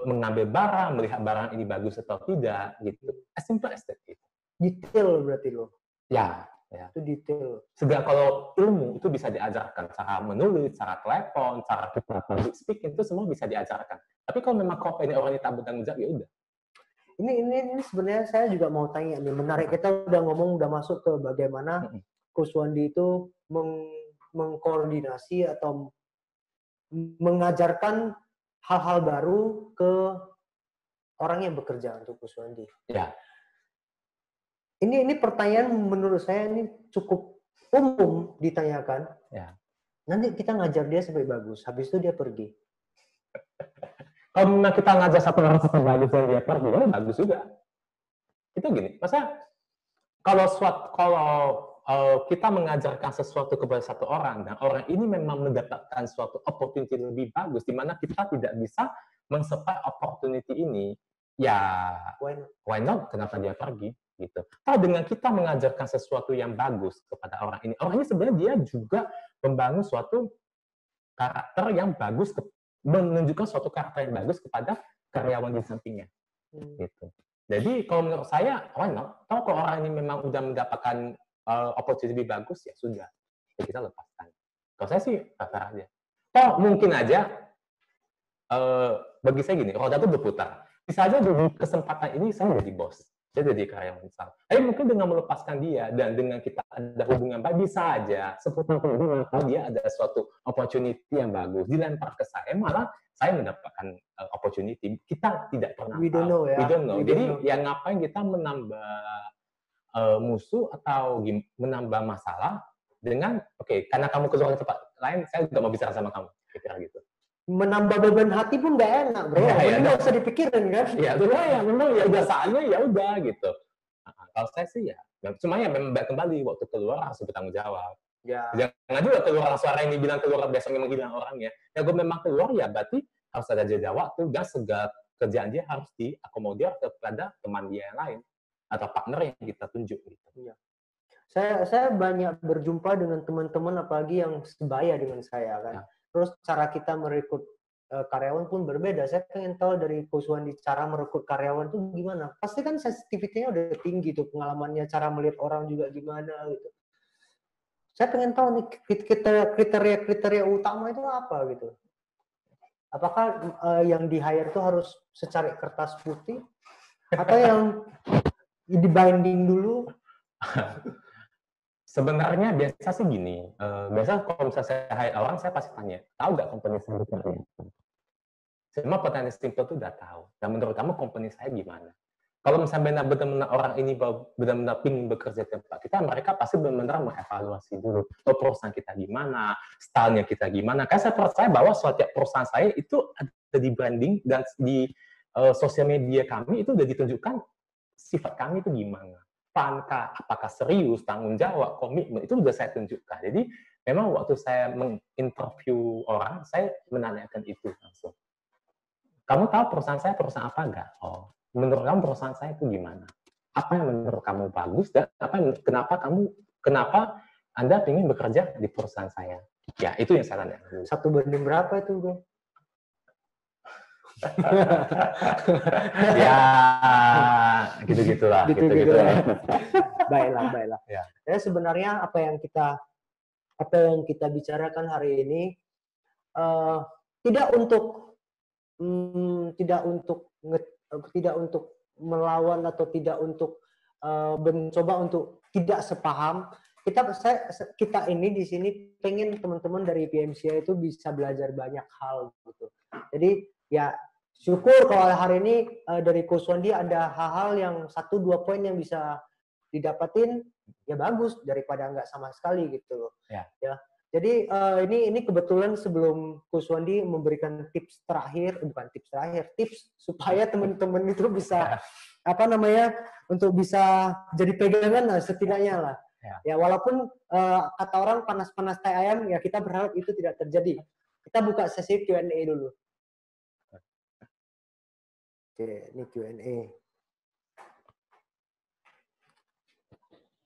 mengambil barang, melihat barang ini bagus atau tidak, gitu. As simple as that. Gitu. Detail berarti lo. Ya. Itu detail. Segala kalau ilmu itu bisa diajarkan, cara menulis, cara telepon, cara kita public speaking itu semua bisa diajarkan. Tapi kalau memang kau ini orang yang tak bertanggung jawab, ya udah. Ini sebenarnya saya juga mau tanya nih, menarik, kita udah ngomong, udah masuk ke bagaimana Kuswandi itu mengkoordinasi atau mengajarkan hal-hal baru ke orang yang bekerja untuk Kuswandi. Ya. Ini pertanyaan menurut saya ini cukup umum ditanyakan. Ya. Nanti kita ngajar dia sampai bagus, habis itu dia pergi. Kalau kita ngajar satu orang sampai bagus dan dia pergi, ya bagus juga. Itu gini, masa kalau kita mengajarkan sesuatu kepada satu orang dan orang ini memang mendapatkan suatu opportunity lebih bagus di mana kita tidak bisa men-supply opportunity ini, ya why not? Kenapa dia pergi? Gitu. Atau dengan kita mengajarkan sesuatu yang bagus kepada orang ini sebenarnya dia juga membangun suatu karakter yang bagus, menunjukkan suatu karakter yang bagus kepada karyawan di sampingnya. Gitu. Jadi kalau menurut saya, why not? Kalau orang ini memang udah mendapatkan opportunity lebih bagus, ya sudah, ya kita lepaskan. Kalau saya sih fair aja. Mungkin aja bagi saya gini, roda itu berputar. Bisa aja di kesempatan ini saya jadi bos. Saya jadi karyawan besar. Tapi mungkin dengan melepaskan dia dan dengan kita ada hubungan baik, bisa aja seputar ini dia ada suatu opportunity yang bagus dilempar ke saya, malah saya mendapatkan opportunity. Kita tidak pernah We don't know, ya. We don't know. Jadi yang ngapain kita menambah musuh atau menambah masalah dengan karena kamu keluar ke tempat lain, saya nggak mau bicara sama kamu, kira-kira gitu. Menambah beban hati pun nggak enak, bro. Ini nggak usah dipikirin, kan? Ya, memang ya biasaannya ya udah gitu. Kalau saya sih ya, cuma ya memang kembali waktu keluar harus bertanggung jawab. Ya. Jangan juga keluar suara ini bilang keluar besoknya menghilang orangnya. Ya gue memang keluar ya berarti harus ada jeda waktu dan segala kerjaan dia harus diakomodir kepada teman dia yang lain atau partner yang kita tunjuk gitu. Ya. Saya banyak berjumpa dengan teman-teman apalagi yang sebaya dengan saya kan. Ya. Terus cara kita merekrut karyawan pun berbeda. Saya pengen tahu dari Kuswandi cara merekrut karyawan itu gimana. Pasti kan sensitivitinya udah tinggi tuh, pengalamannya, cara melihat orang juga gimana gitu. Saya pengen tahu nih kriteria utama itu apa gitu. Apakah yang di-hire itu harus secari kertas putih atau yang di-binding dulu? Sebenarnya biasa sih gini, biasa kalau misalnya saya hire orang, saya pasti tanya, tahu nggak company saya bekerja? Semua pertanyaan simple itu udah tahu. Dan menurut kamu company saya gimana? Kalau misalnya benar-benar orang ini benar-benar ingin bekerja di tempat kita, mereka pasti benar-benar mengevaluasi dulu, perusahaan kita gimana, stylenya kita gimana. Karena saya percaya bahwa setiap perusahaan saya itu ada di branding dan di sosial media kami itu udah ditunjukkan sifat kami itu gimana. Fankah, apakah serius, tanggung jawab, komitmen, itu sudah saya tunjukkan. Jadi, memang waktu saya menginterview orang, saya menanyakan itu langsung. Kamu tahu perusahaan saya perusahaan apa enggak? Menurut kamu perusahaan saya itu gimana? Apa yang menurut kamu bagus dan kenapa Anda ingin bekerja di perusahaan saya? Ya, itu yang saya tanya. 1 banding berapa itu, bro? Ya, gitu-gitulah. Baiklah. Ya. Jadi sebenarnya apa yang kita bicarakan hari ini tidak untuk melawan atau tidak untuk mencoba untuk tidak sepaham. Kita ini di sini pengen teman-teman dari PMCI itu bisa belajar banyak hal gitu. Jadi ya syukur kalau hari ini dari Kuswandi ada hal-hal yang 1-2 poin yang bisa didapatin, ya bagus daripada nggak sama sekali gitu loh. Ya. Jadi ini kebetulan sebelum Kuswandi memberikan tips supaya teman-teman itu bisa untuk bisa jadi pegangan lah setidaknya lah. Ya walaupun kata orang panas-panas tai ayam, ya kita berharap itu tidak terjadi. Kita buka sesi Q&A dulu. Oke, ini Q&A.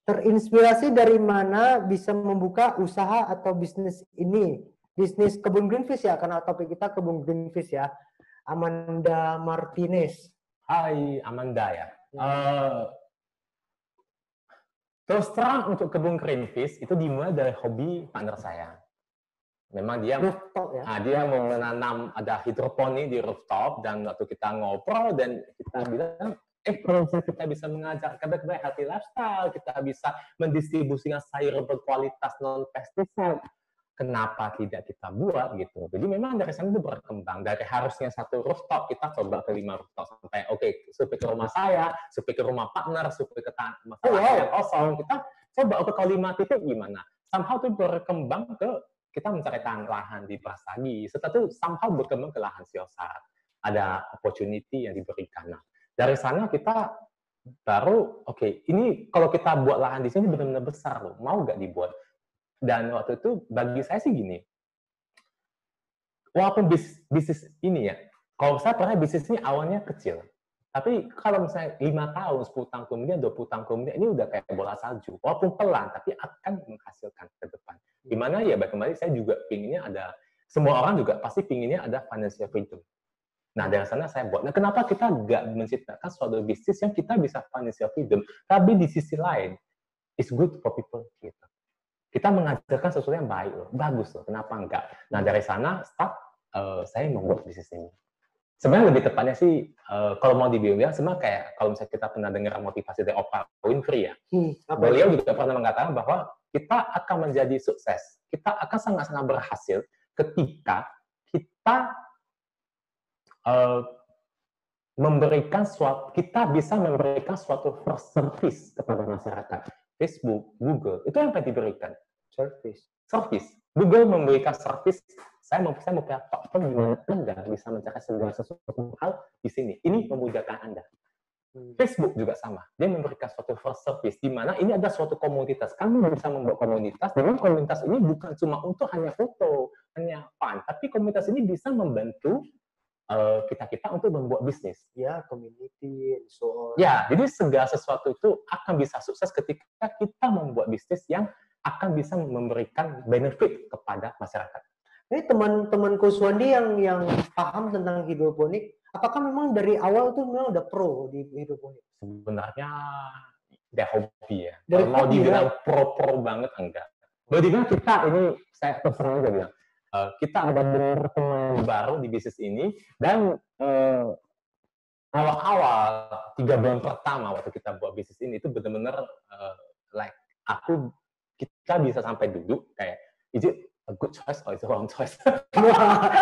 terinspirasi dari mana bisa membuka usaha atau bisnis ini? Bisnis kebun greenfish ya, karena topik kita kebun greenfish ya. Amanda Martinez. Hai Amanda ya. Terus terang untuk kebun greenfish itu dimulai dari hobi partner saya. Memang dia Rooftop ya. Dia mau menanam ada hidroponik di rooftop, dan waktu kita ngobrol dan kita bilang, kalau kita bisa mengajak kepada healthy lifestyle, kita bisa mendistribusikan sayur berkualitas non pesticide, kenapa tidak kita buat gitu. Jadi memang dari sana itu berkembang, dari harusnya satu rooftop kita coba ke 5 rooftop sampai sampai ke rumah saya, sampai ke rumah partner, sampai ke masalah yang kosong, kita coba ke 5 titik gimana. Somehow itu berkembang ke kita mencari lahan di Brastagi, setelah itu somehow berkembang ke lahan Siosar. Ada opportunity yang diberikan. Nah, dari sana kita baru ini kalau kita buat lahan di sini benar-benar besar loh, mau nggak dibuat? Dan waktu itu bagi saya sih gini, walaupun bisnis ini ya, kalau saya pernah bisnis ini awalnya kecil, tapi kalau misalnya 5 tahun, 10 tahun kemudian, 20 tahun kemudian, ini udah kayak bola salju. Walaupun pelan, tapi akan menghasilkan ke depan. Gimana ya, kembali saya juga pinginnya ada, semua orang juga pasti pinginnya ada financial freedom. Nah, dari sana saya buat. Nah, kenapa kita nggak menciptakan suatu bisnis yang kita bisa financial freedom, tapi di sisi lain, it's good for people, gitu. Kita mengajarkan sesuatu yang baik loh, bagus loh, kenapa enggak? Nah, dari sana saya membuat bisnis ini. Sebenarnya lebih tepatnya sih, kalau mau dibilang, sebenarnya kayak kalau misalnya kita pernah dengar motivasi dari Oprah Winfrey ya, beliau juga pernah mengatakan bahwa kita akan menjadi sukses, kita akan sangat-sangat berhasil ketika kita kita bisa memberikan suatu service kepada masyarakat. Facebook, Google, itu yang pengen diberikan. Service. Google memberikan service, saya mau punya platform di mana Anda bisa mencari segala sesuatu hal di sini. Ini memudahkan Anda. Facebook juga sama. Dia memberikan suatu service di mana ini ada suatu komunitas. Kamu bisa membuat komunitas, dengan komunitas ini bukan cuma untuk hanya foto, hanya fun, tapi komunitas ini bisa membantu kita untuk membuat bisnis. Ya, community, and so on. Ya, jadi segala sesuatu itu akan bisa sukses ketika kita membuat bisnis yang akan bisa memberikan benefit kepada masyarakat. Ini teman-temanku Suwandi yang paham tentang hidroponik, apakah memang dari awal tuh memang udah pro di hidroponik? Sebenarnya udah hobi ya. Kalau mau dibilang pro banget enggak. Bagaimana kita ini, saya terserah aja bilang, kita ada teman baru di bisnis ini, dan awal-awal 3 bulan pertama waktu kita buat bisnis ini itu benar-benar kita bisa sampai duduk kayak, is it a good choice or is it a wrong choice?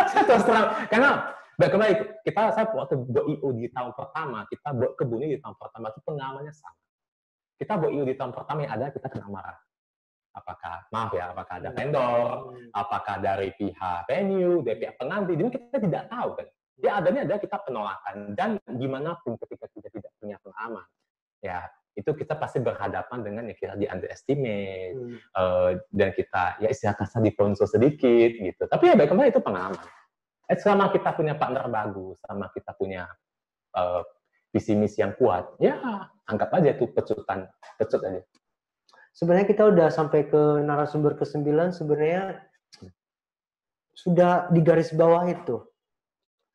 Saya terus terang, karena kembali saya waktu buat IO di tahun pertama, kita buat kebun ini di tahun pertama itu pengalamannya sama. Kita buat IO di tahun pertama yang ada kita kena marah. Apakah ada vendor, apakah dari pihak venue, dari pihak pengantin, jadi kita tidak tahu kan. Ya adanya adalah kita penolakan, dan gimana pun ketika kita tidak punya pengalaman, ya itu kita pasti berhadapan dengan yang kita di underestimate, dan kita ya istilah kasar diponso sedikit gitu. Tapi ya baik kembali itu pengalaman. Selama kita punya partner bagus, sama kita punya visi misi yang kuat, ya anggap aja itu pecut aja. Sebenarnya kita udah sampai ke narasumber ke-9, sebenarnya sudah di garis bawah itu.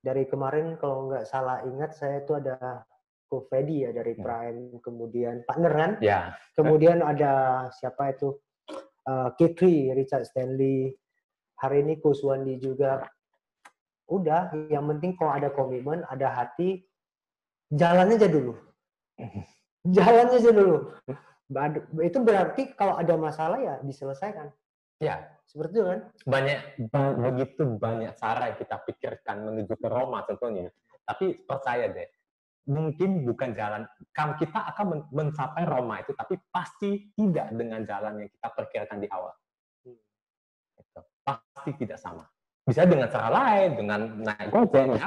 Dari kemarin kalau nggak salah ingat, saya itu ada Ko Fedi ya dari Prime, kemudian partner kan? Ya. Kemudian ada siapa itu? K3, Richard Stanley. Hari ini Ko Suwandi juga. Udah, yang penting kalau ada komitmen, ada hati, jalannya aja dulu. Jalannya aja dulu. Itu berarti kalau ada masalah ya diselesaikan. Ya, seperti itu kan? Begitu banyak cara yang kita pikirkan menuju ke Roma contohnya. Tapi percaya deh, mungkin bukan jalan, kita akan mencapai Roma itu, tapi pasti tidak dengan jalan yang kita pikirkan di awal. Pasti tidak sama. Bisa dengan cara lain, dengan naik gojek,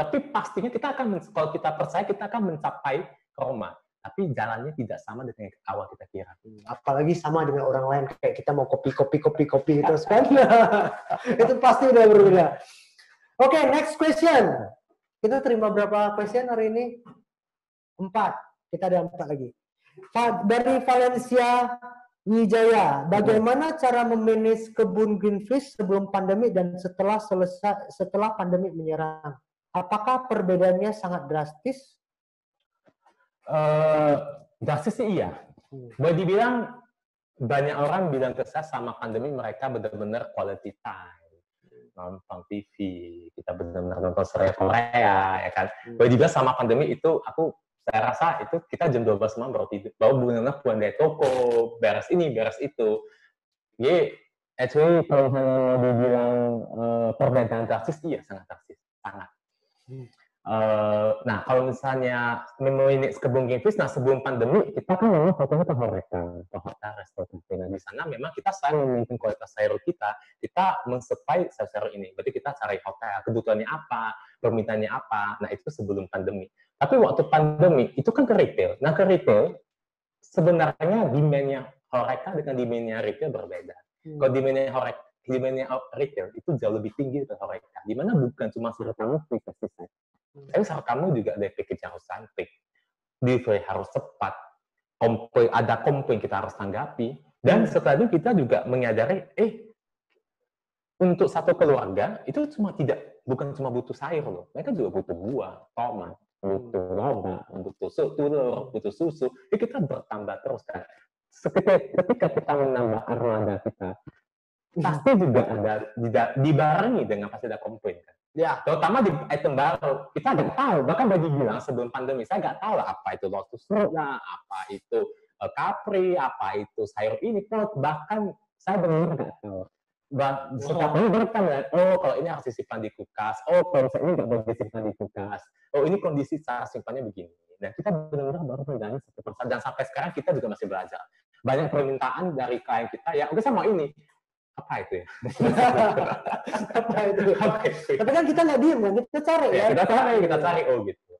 tapi pastinya kita akan, kalau kita percaya, kita akan mencapai Roma. Tapi jalannya tidak sama dengan yang awal kita kira. Apalagi sama dengan orang lain, kayak kita mau kopi terus kan. Itu pasti udah berbeda. Oke, next question. Kita terima berapa question hari ini? 4. Kita ada 4 lagi. Dari Valencia Wijaya, bagaimana cara memanage kebun greenfish sebelum pandemi dan setelah pandemi menyerang? Apakah perbedaannya sangat drastis? Drastis sih iya. Boleh dibilang banyak orang bilang ke saya sama pandemi mereka benar-benar quality time, nonton TV, kita benar-benar nonton serial Korea, ya kan. Boleh dibilang sama pandemi itu saya rasa itu kita jam 12 malam baru tidur, baru benar-benar pulang dari toko, beres ini, beres itu. Jadi, actually kalau mau dibilang perbedaan drastis, iya sangat drastis, sangat. Nah, kalau misalnya memanage kebun greenfish, nah sebelum pandemi kita kan memang fokusnya ke Horeca, restoran. Nah, di sana memang kita selain memiliki kualitas sayur kita mensupply sayur ini. Berarti kita cari hotel, kebutuhannya apa, permintaannya apa. Nah, itu sebelum pandemi. Tapi waktu pandemi itu kan ke retail. Nah, ke retail sebenarnya demand-nya Horeca dengan demand-nya retail berbeda. Kalau demand-nya retail itu jauh lebih tinggi dari Horeca. Di mana bukan cuma sayur kamu pesticide. Tapi saat kamu juga ada package harus cantik, delivery harus cepat, ada komplain kita harus tanggapi, dan setelah itu kita juga menyadari, untuk satu keluarga itu bukan cuma butuh sayur loh, mereka juga butuh buah, tomat, butuh lobak, butuh telur, butuh susu. Jadi kita bertambah terus kan. Ketika kita menambah armada kita, pasti juga ada dibarengi dengan pasti ada komplain kan. Ya, terutama di item baru, kita nggak tahu. Bahkan bagi bilang sebelum pandemi, saya nggak tahu apa itu lotus root, apa itu kapri, apa itu sayur ini. Bahkan saya benar nggak tahu. Setelah ini baru kan, kalau ini harus disimpan di kulkas. Kalau ini nggak boleh disimpan di kulkas. Ini kondisi cara simpannya begini. Dan kita benar-benar baru menjalani 1%. Dan sampai sekarang kita juga masih belajar. Banyak permintaan dari klien kita, ya, oke saya mau ini. Apa itu ya? Apa itu? Tapi kan kita nggak diem kan, kita cari ya. Kita cari, gitu.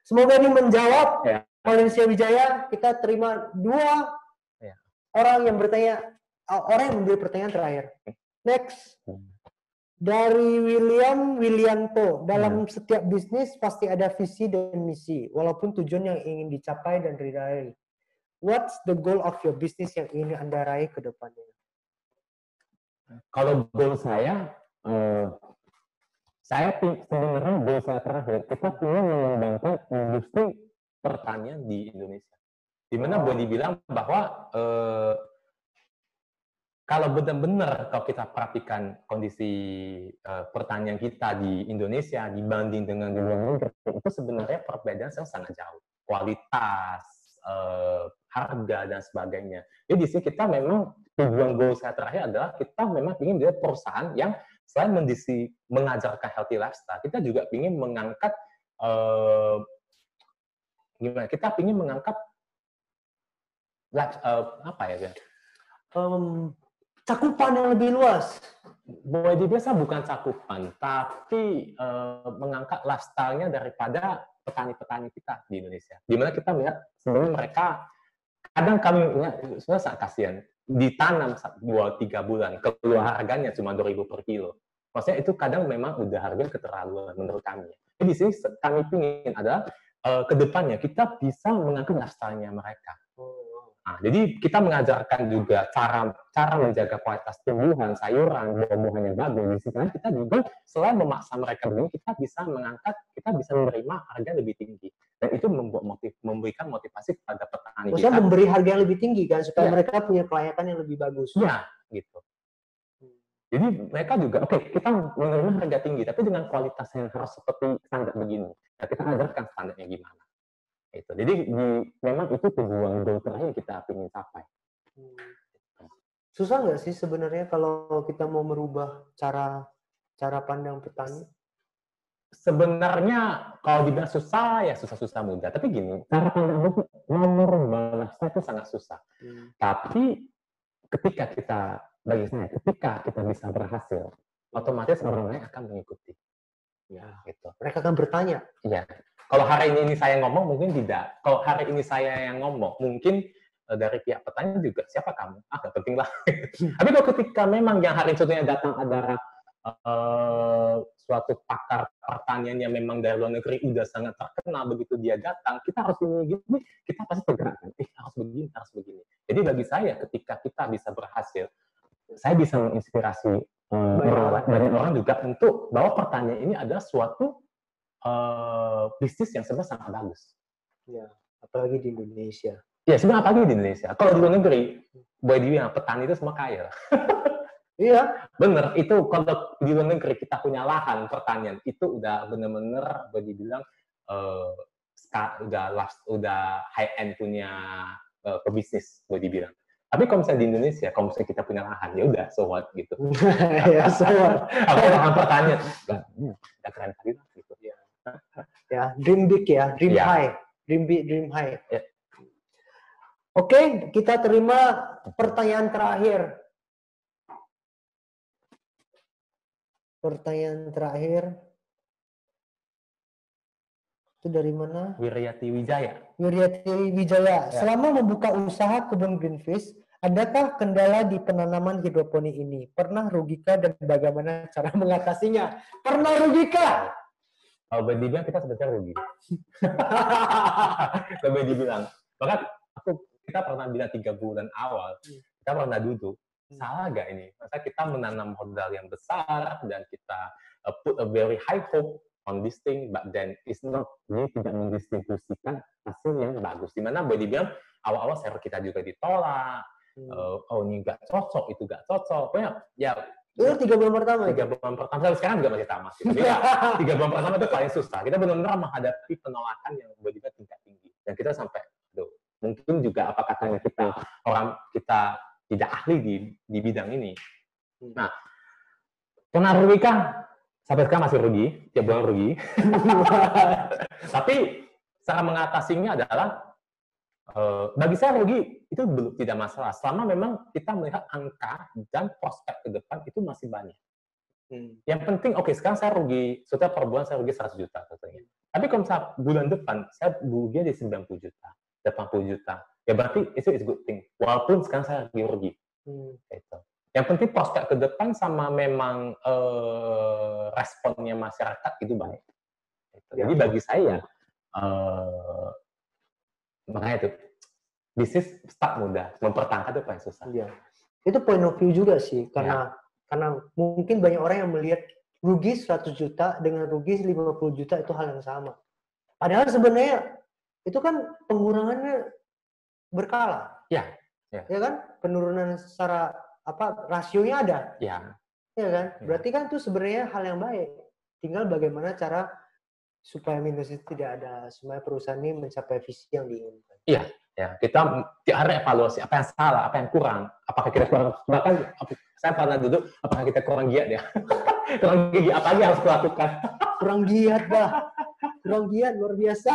Semoga ini menjawab Valencia Wijaya. Kita terima 2 orang yang bertanya, orang yang menjadi pertanyaan terakhir. Next. Dari William Willianto, dalam setiap bisnis pasti ada visi dan misi, walaupun tujuan yang ingin dicapai dan diraih. What's the goal of your business yang ingin Anda raih ke depannya? Kalau goal saya sebenarnya goal saya terakhir, kita ingin mengembangkan industri pertanian di Indonesia. Di mana boleh dibilang bahwa kalau benar-benar kalau kita perhatikan kondisi pertanian kita di Indonesia dibanding dengan di luar negeri, itu sebenarnya perbedaan sangat jauh. Kualitas, harga dan sebagainya. Jadi di sini kita memang tujuan goal saya terakhir adalah kita memang ingin menjadi perusahaan yang selain mengajarkan healthy lifestyle, kita juga ingin mengangkat kita ingin mengangkat cakupan yang lebih luas. Boleh dibilang bukan cakupan, tapi mengangkat lifestyle-nya daripada petani-petani kita di Indonesia. Di mana kita melihat sebenarnya mereka kadang kami sebenarnya sangat kasihan, ditanam 2-3 bulan, keluar harganya cuma 2.000 per kilo. Maksudnya itu kadang memang udah harga keterlaluan menurut kami. Jadi di sini kami ingin adalah kedepannya kita bisa mengangkat lifestyle-nya mereka. Nah, jadi kita mengajarkan juga cara menjaga kualitas tumbuhan, sayuran, buah-buahan yang bagus. Di sini kita juga selain memaksa mereka begini, kita bisa menerima harga lebih tinggi. Dan itu memberikan motivasi kepada petani. Maksudnya memberi harga yang lebih tinggi kan, supaya mereka punya kelayakan yang lebih bagus. Ya, gitu. Jadi mereka juga, kita menerima harga tinggi, tapi dengan kualitas yang harus seperti standar begini. Nah, kita ajarkan standarnya gimana. Itu. Jadi memang itu tujuan goal terakhir kita ingin capai. Susah nggak sih sebenarnya kalau kita mau merubah cara pandang petani? Sebenarnya kalau dibilang susah ya susah mudah. Tapi gini, cara pandang mau merubah lifestyle itu sangat susah. Tapi ketika kita bisa berhasil, otomatis orang lain akan mengikuti. Ya, gitu. Mereka akan bertanya. Iya. Kalau hari ini saya ngomong, mungkin tidak. Kalau hari ini saya yang ngomong, mungkin dari pihak petani juga, siapa kamu? Gak penting lah. Tapi kalau ketika memang yang hari contohnya datang adalah suatu pakar pertanian yang memang dari luar negeri udah sangat terkenal, begitu dia datang, kita harus begini, kita pasti bergerak. Harus begini, harus begini. Jadi bagi saya, ketika kita bisa berhasil, saya bisa menginspirasi banyak orang juga untuk bahwa pertanian ini adalah suatu bisnis yang sebenarnya sangat bagus. Ya, apalagi di Indonesia. Ya, sebenarnya apalagi di Indonesia. Kalau di luar negeri, boleh dibilang petani itu semua kaya. Iya. Bener, itu kalau di luar negeri kita punya lahan pertanian, itu udah bener-bener boleh dibilang udah high end punya pebisnis, boleh dibilang. Tapi kalau misalnya di Indonesia, kalau misalnya kita punya lahan, ya udah, so what gitu. Ya, so what. Apa lahan pertanian? Udah keren kali lah gitu. Ya, dream big ya, dream high, dream big, dream high. Ya. Oke, kita terima pertanyaan terakhir. Pertanyaan terakhir. Itu dari mana? Wiryati Wijaya. Wiryati Wijaya. Ya. Selama membuka usaha kebun greenfish, adakah kendala di penanaman hidroponik ini? Pernah rugikah dan bagaimana cara mengatasinya? Pernah rugikah? Kalau boleh dibilang kita sebetulnya rugi. Boleh dibilang. Bahkan kita pernah bilang 3 bulan awal, kita pernah duduk. Salah gak ini? Masa kita menanam modal yang besar dan kita put a very high hope on this thing, but then it's not, ini tidak mendistribusikan hasil yang bagus. Dimana boleh dibilang awal-awal share kita juga ditolak. Oh ini nggak cocok, itu nggak cocok. Pokoknya ya. Itu 3 bulan pertama. 3 bulan pertama. Sampai sekarang juga masih tamat. Tapi ya, 3 bulan pertama itu paling susah. Kita benar-benar menghadapi penolakan yang boleh dibilang tingkat tinggi. Dan kita sampai, mungkin juga apa katanya kita tidak ahli di bidang ini. Nah, pernah rugi kan? Sampai sekarang masih rugi, tiap bulan rugi. Tapi cara mengatasinya adalah bagi saya rugi itu belum tidak masalah. Selama memang kita melihat angka dan prospek ke depan itu masih banyak. Yang penting, oke, sekarang saya rugi, setiap per bulan saya rugi 100 juta. Katanya. Tapi kalau misalnya bulan depan saya rugi di 90 juta. 80 juta. Ya berarti itu is good thing. Walaupun sekarang saya lagi rugi. Gitu. Yang penting prospek ke depan sama memang responnya masyarakat itu baik. Gitu. Jadi bagi saya, makanya itu, bisnis start mudah, mempertahankan itu paling susah. Ya. Itu point of view juga sih, karena mungkin banyak orang yang melihat rugi 100 juta dengan rugi 50 juta itu hal yang sama. Padahal sebenarnya itu kan pengurangannya berkala. Ya kan? Penurunan secara rasionya ada. Ya kan? Berarti kan itu sebenarnya hal yang baik. Tinggal bagaimana cara supaya minus itu tidak ada, supaya perusahaan ini mencapai visi yang diinginkan. Iya, ya. Kita harus evaluasi apa yang salah, apa yang kurang. Apakah kita kurang, bahkan saya pernah duduk, apakah kita kurang giat ya? Kurang giat apa lagi harus kulakukan? Kurang giat dah. Kurang giat, luar biasa.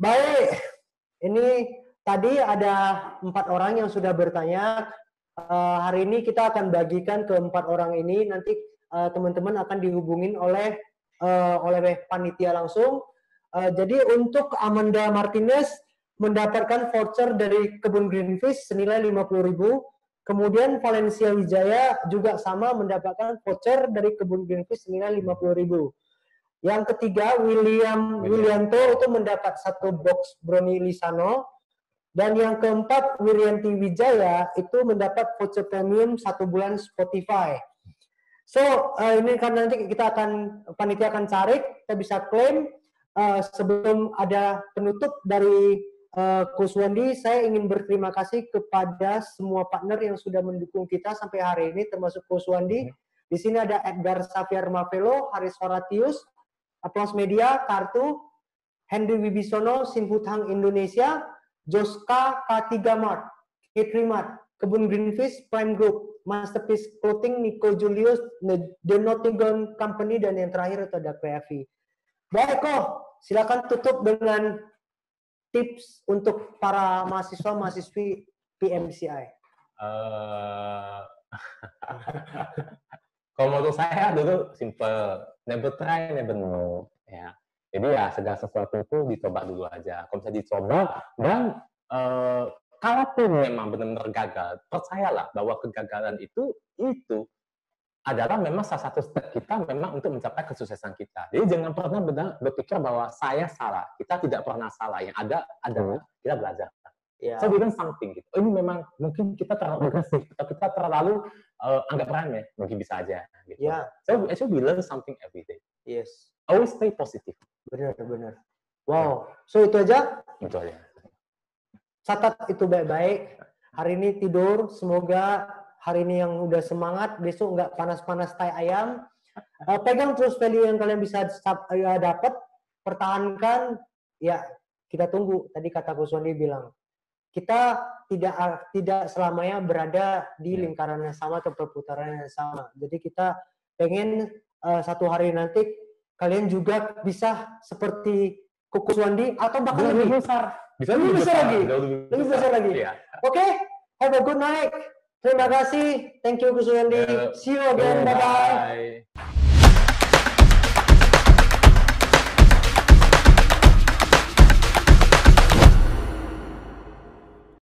Baik, ini tadi ada 4 orang yang sudah bertanya. Hari ini kita akan bagikan ke 4 orang ini. Nanti teman-teman akan dihubungin oleh panitia langsung. Jadi untuk Amanda Martinez mendapatkan voucher dari Kebun Greenfish senilai 50.000. Kemudian Valencia Wijaya juga sama mendapatkan voucher dari Kebun Greenfish senilai 50.000. Yang ketiga, Willianto itu mendapat 1 box brownie Lisano. Dan yang keempat, Wiryanti Wijaya itu mendapat voucher premium 1 bulan Spotify. So, ini kan nanti panitia akan cari, kita bisa klaim. Sebelum ada penutup dari Coach Wandi, saya ingin berterima kasih kepada semua partner yang sudah mendukung kita sampai hari ini, termasuk Coach Wandi. Di sini ada Edgar Xavier Mavelo, Haris Horatius, Aplaus Media, Kartu, Henry Wibisono, Sinhutang Indonesia, Joska K3 Mart, K3 Mart, Kebun Greenfish, Prime Group, Masterpiece Clothing, Nico Julius, The Nottingham Company, dan yang terakhir itu ada Kreavi. Baik kok, silakan tutup dengan tips untuk para mahasiswa-mahasiswi PMCI. Kalau menurut saya dulu simple, never try, never know. Ya. Jadi ya segala sesuatu itu dicoba dulu aja. Kalau bisa dicoba dan kalaupun memang benar-benar gagal, percayalah bahwa kegagalan itu adalah memang salah satu step kita memang untuk mencapai kesuksesan kita. Jadi jangan pernah berpikir bahwa saya salah. Kita tidak pernah salah. Yang ada adalah kita belajar. So we learn something gitu. Ini memang mungkin kita terlalu agresif atau kita terlalu anggap remeh, mungkin bisa aja. Gitu. So actually we learn something every day. Yes. Always stay positive. Benar. Wow. So itu aja. Itu aja. Catat itu baik-baik. Hari ini tidur, semoga hari ini yang udah semangat, besok nggak panas-panas tai ayam. Pegang terus value yang kalian bisa dapat, pertahankan. Ya, kita tunggu. Tadi kata Kuswandi bilang, kita tidak selamanya berada di lingkaran yang sama atau perputaran yang sama. Jadi kita pengen satu hari nanti kalian juga bisa seperti Kuswandi atau bahkan lebih besar. Bisa lebih besar lagi. Lebih besar lagi. Ya. Oke, have a good night. Terima kasih. Thank you Kuswandi. See you again. Bye-bye.